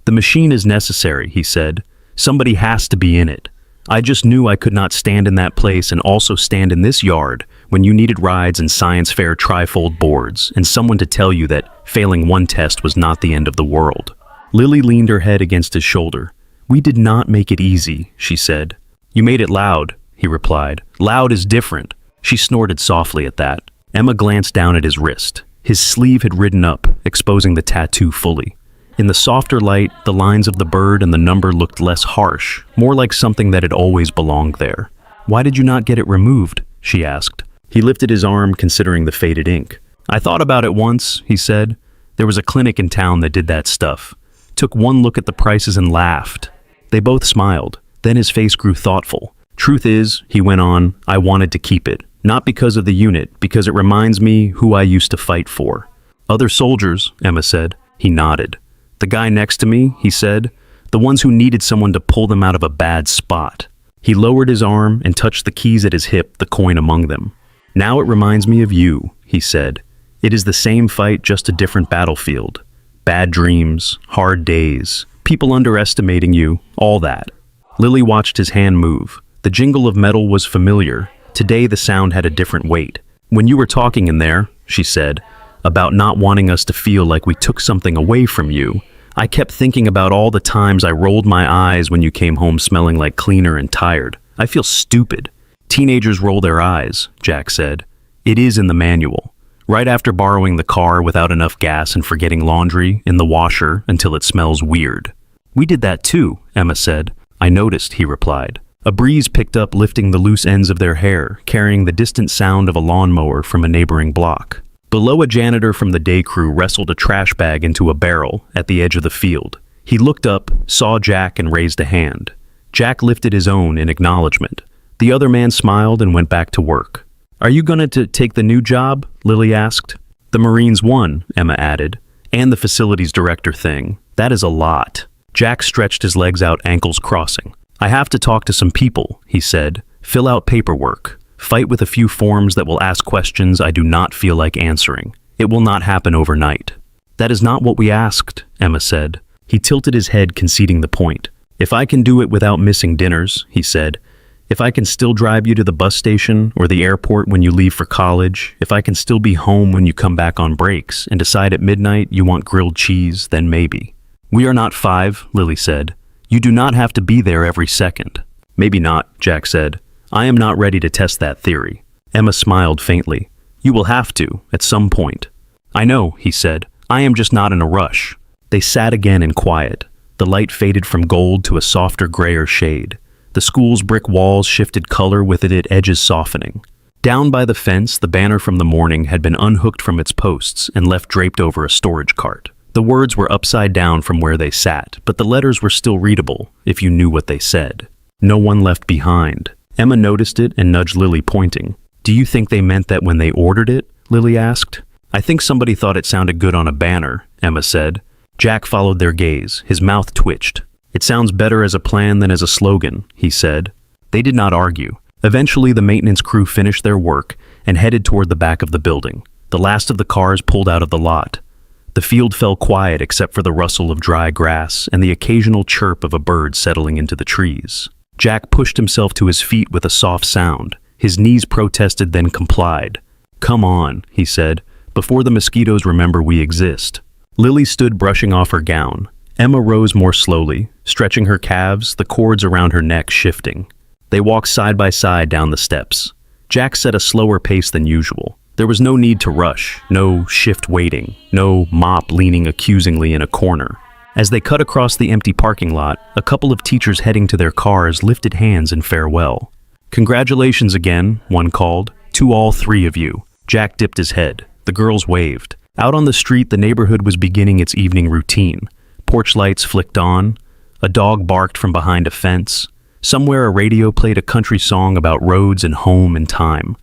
A: "The machine is necessary," he said. "Somebody has to be in it. I just knew I could not stand in that place and also stand in this yard when you needed rides and science fair trifold boards and someone to tell you that failing one test was not the end of the world." Lily leaned her head against his shoulder. "We did not make it easy," she said. "You made it loud," he replied. "Loud is different." She snorted softly at that. Emma glanced down at his wrist. His sleeve had ridden up, exposing the tattoo fully. In the softer light, the lines of the bird and the number looked less harsh, more like something that had always belonged there. "Why did you not get it removed?" she asked. He lifted his arm, considering the faded ink. "I thought about it once," he said. There was a clinic in town that did that stuff. Took one look at the prices and laughed. They both smiled. Then his face grew thoughtful. Truth is, he went on, I wanted to keep it. Not because of the unit, because it reminds me who I used to fight for. Other soldiers, Emma said. He nodded. The guy next to me, he said. The ones who needed someone to pull them out of a bad spot. He lowered his arm and touched the keys at his hip, the coin among them. Now it reminds me of you, he said. It is the same fight, just a different battlefield. Bad dreams, hard days, people underestimating you, all that. Lily watched his hand move. The jingle of metal was familiar. Today the sound had a different weight. When you were talking in there, she said, about not wanting us to feel like we took something away from you, I kept thinking about all the times I rolled my eyes when you came home smelling like cleaner and tired. I feel stupid. Teenagers roll their eyes, Jack said. It is in the manual. Right after borrowing the car without enough gas and forgetting laundry in the washer until it smells weird. We did that too, Emma said. I noticed, he replied. A breeze picked up, lifting the loose ends of their hair, carrying the distant sound of a lawnmower from a neighboring block. Below, a janitor from the day crew wrestled a trash bag into a barrel at the edge of the field. He looked up, saw Jack, and raised a hand. Jack lifted his own in acknowledgement. The other man smiled and went back to work. Are you going to take the new job? Lily asked. The Marines one, Emma added. And the facilities director thing. That is a lot. Jack stretched his legs out, ankles crossing. I have to talk to some people, he said. Fill out paperwork. Fight with a few forms that will ask questions I do not feel like answering. It will not happen overnight. That is not what we asked, Emma said. He tilted his head, conceding the point. If I can do it without missing dinners, he said. If I can still drive you to the bus station or the airport when you leave for college, if I can still be home when you come back on breaks and decide at midnight you want grilled cheese, then maybe. We are not 5, Lily said. You do not have to be there every second. Maybe not, Jack said. I am not ready to test that theory. Emma smiled faintly. You will have to, at some point. I know, he said. I am just not in a rush. They sat again in quiet. The light faded from gold to a softer grayer shade. The school's brick walls shifted color with its edges softening. Down by the fence, the banner from the morning had been unhooked from its posts and left draped over a storage cart. The words were upside down from where they sat, but the letters were still readable, if you knew what they said. No one left behind. Emma noticed it and nudged Lily, pointing. Do you think they meant that when they ordered it? Lily asked. I think somebody thought it sounded good on a banner, Emma said. Jack followed their gaze. His mouth twitched. It sounds better as a plan than as a slogan, he said. They did not argue. Eventually, the maintenance crew finished their work and headed toward the back of the building. The last of the cars pulled out of the lot. The field fell quiet except for the rustle of dry grass and the occasional chirp of a bird settling into the trees. Jack pushed himself to his feet with a soft sound. His knees protested, then complied. Come on, he said, before the mosquitoes remember we exist. Lily stood brushing off her gown. Emma rose more slowly, stretching her calves, the cords around her neck shifting. They walked side by side down the steps. Jack set a slower pace than usual. There was no need to rush, no shift waiting, no mop leaning accusingly in a corner. As they cut across the empty parking lot, a couple of teachers heading to their cars lifted hands in farewell. Congratulations again, one called, to all 3 of you. Jack dipped his head. The girls waved. Out on the street, the neighborhood was beginning its evening routine. Porch lights flicked on. A dog barked from behind a fence. Somewhere a radio played a country song about roads and home and time.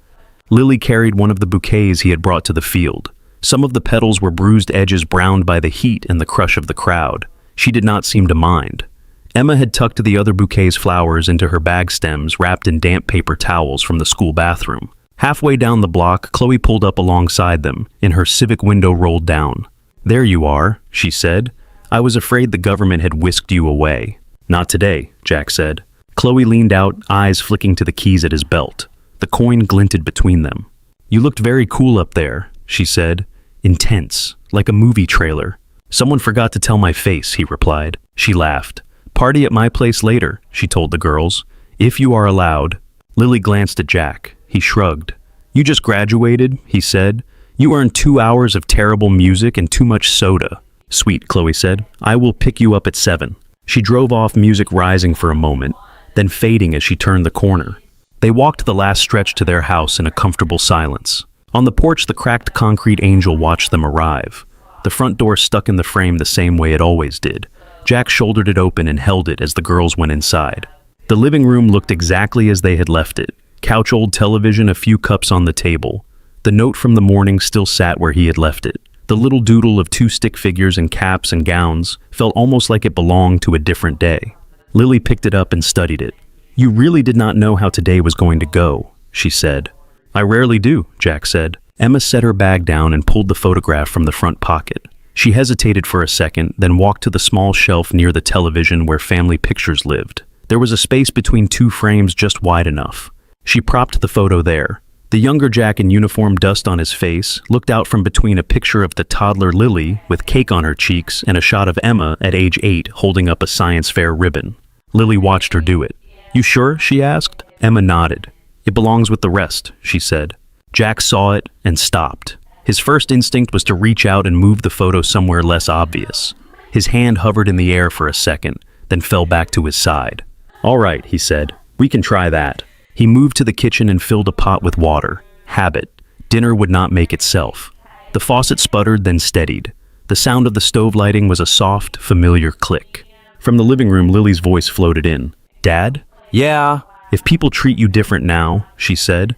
A: Lily carried one of the bouquets he had brought to the field. Some of the petals were bruised edges browned by the heat and the crush of the crowd. She did not seem to mind. Emma had tucked the other bouquet's flowers into her bag stems wrapped in damp paper towels from the school bathroom. Halfway down the block, Chloe pulled up alongside them, in her Civic window rolled down. There you are, she said. I was afraid the government had whisked you away. Not today, Jack said. Chloe leaned out, eyes flicking to the keys at his belt. The coin glinted between them. You looked very cool up there, she said. Intense, like a movie trailer. Someone forgot to tell my face, he replied. She laughed. Party at my place later, she told the girls. If you are allowed. Lily glanced at Jack. He shrugged. You just graduated, he said. You earned 2 hours of terrible music and too much soda. Sweet, Chloe said. I will pick you up at 7. She drove off, music rising for a moment, then fading as she turned the corner. They walked the last stretch to their house in a comfortable silence. On the porch, the cracked concrete angel watched them arrive. The front door stuck in the frame the same way it always did. Jack shouldered it open and held it as the girls went inside. The living room looked exactly as they had left it. Couch, old television, a few cups on the table. The note from the morning still sat where he had left it. The little doodle of 2 stick figures in caps and gowns felt almost like it belonged to a different day. Lily picked it up and studied it. "You really did not know how today was going to go," she said. "I rarely do," Jack said. Emma set her bag down and pulled the photograph from the front pocket. She hesitated for a second, then walked to the small shelf near the television where family pictures lived. There was a space between 2 frames just wide enough. She propped the photo there. The younger Jack, in uniform, dust on his face, looked out from between a picture of the toddler Lily with cake on her cheeks and a shot of Emma at age 8 holding up a science fair ribbon. Lily watched her do it. "You sure?" she asked. Emma nodded. "It belongs with the rest," she said. Jack saw it and stopped. His first instinct was to reach out and move the photo somewhere less obvious. His hand hovered in the air for a second, then fell back to his side. "All right," he said. "We can try that." He moved to the kitchen and filled a pot with water. Habit. Dinner would not make itself. The faucet sputtered, then steadied. The sound of the stove lighting was a soft, familiar click. From the living room, Lily's voice floated in. "Dad?" "Yeah?" "If people treat you different now," she said,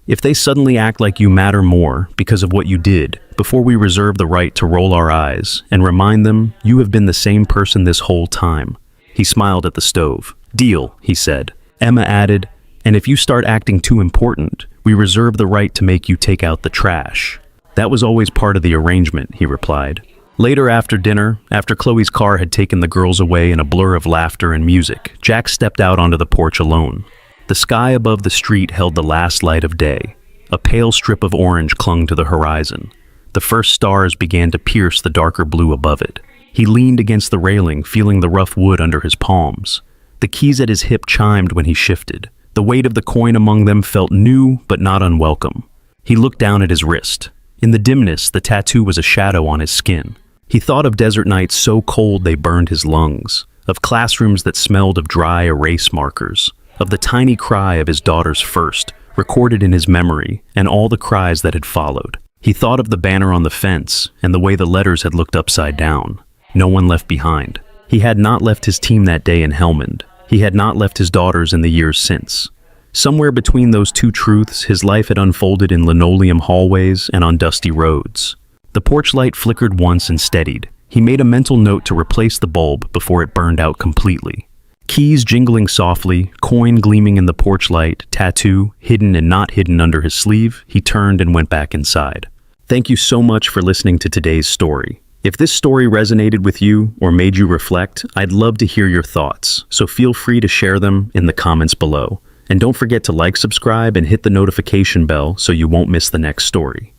A: "if they suddenly act like you matter more because of what you did, before we reserve the right to roll our eyes and remind them you have been the same person this whole time." He smiled at the stove. "Deal," he said. Emma added, "And if you start acting too important, we reserve the right to make you take out the trash." "That was always part of the arrangement," he replied. Later after dinner, after Chloe's car had taken the girls away in a blur of laughter and music, Jack stepped out onto the porch alone. The sky above the street held the last light of day. A pale strip of orange clung to the horizon. The first stars began to pierce the darker blue above it. He leaned against the railing, feeling the rough wood under his palms. The keys at his hip chimed when he shifted. The weight of the coin among them felt new but not unwelcome. He looked down at his wrist. In the dimness, the tattoo was a shadow on his skin. He thought of desert nights so cold they burned his lungs, of classrooms that smelled of dry erase markers, of the tiny cry of his daughter's first, recorded in his memory, and all the cries that had followed. He thought of the banner on the fence and the way the letters had looked upside down. No one left behind. He had not left his team that day in Helmand. He had not left his daughters in the years since. Somewhere between those two truths, his life had unfolded in linoleum hallways and on dusty roads. The porch light flickered once and steadied. He made a mental note to replace the bulb before it burned out completely. Keys jingling softly, coin gleaming in the porch light, tattoo hidden and not hidden under his sleeve, he turned and went back inside. Thank you so much for listening to today's story. If this story resonated with you or made you reflect, I'd love to hear your thoughts, so feel free to share them in the comments below. And don't forget to like, subscribe, and hit the notification bell so you won't miss the next story.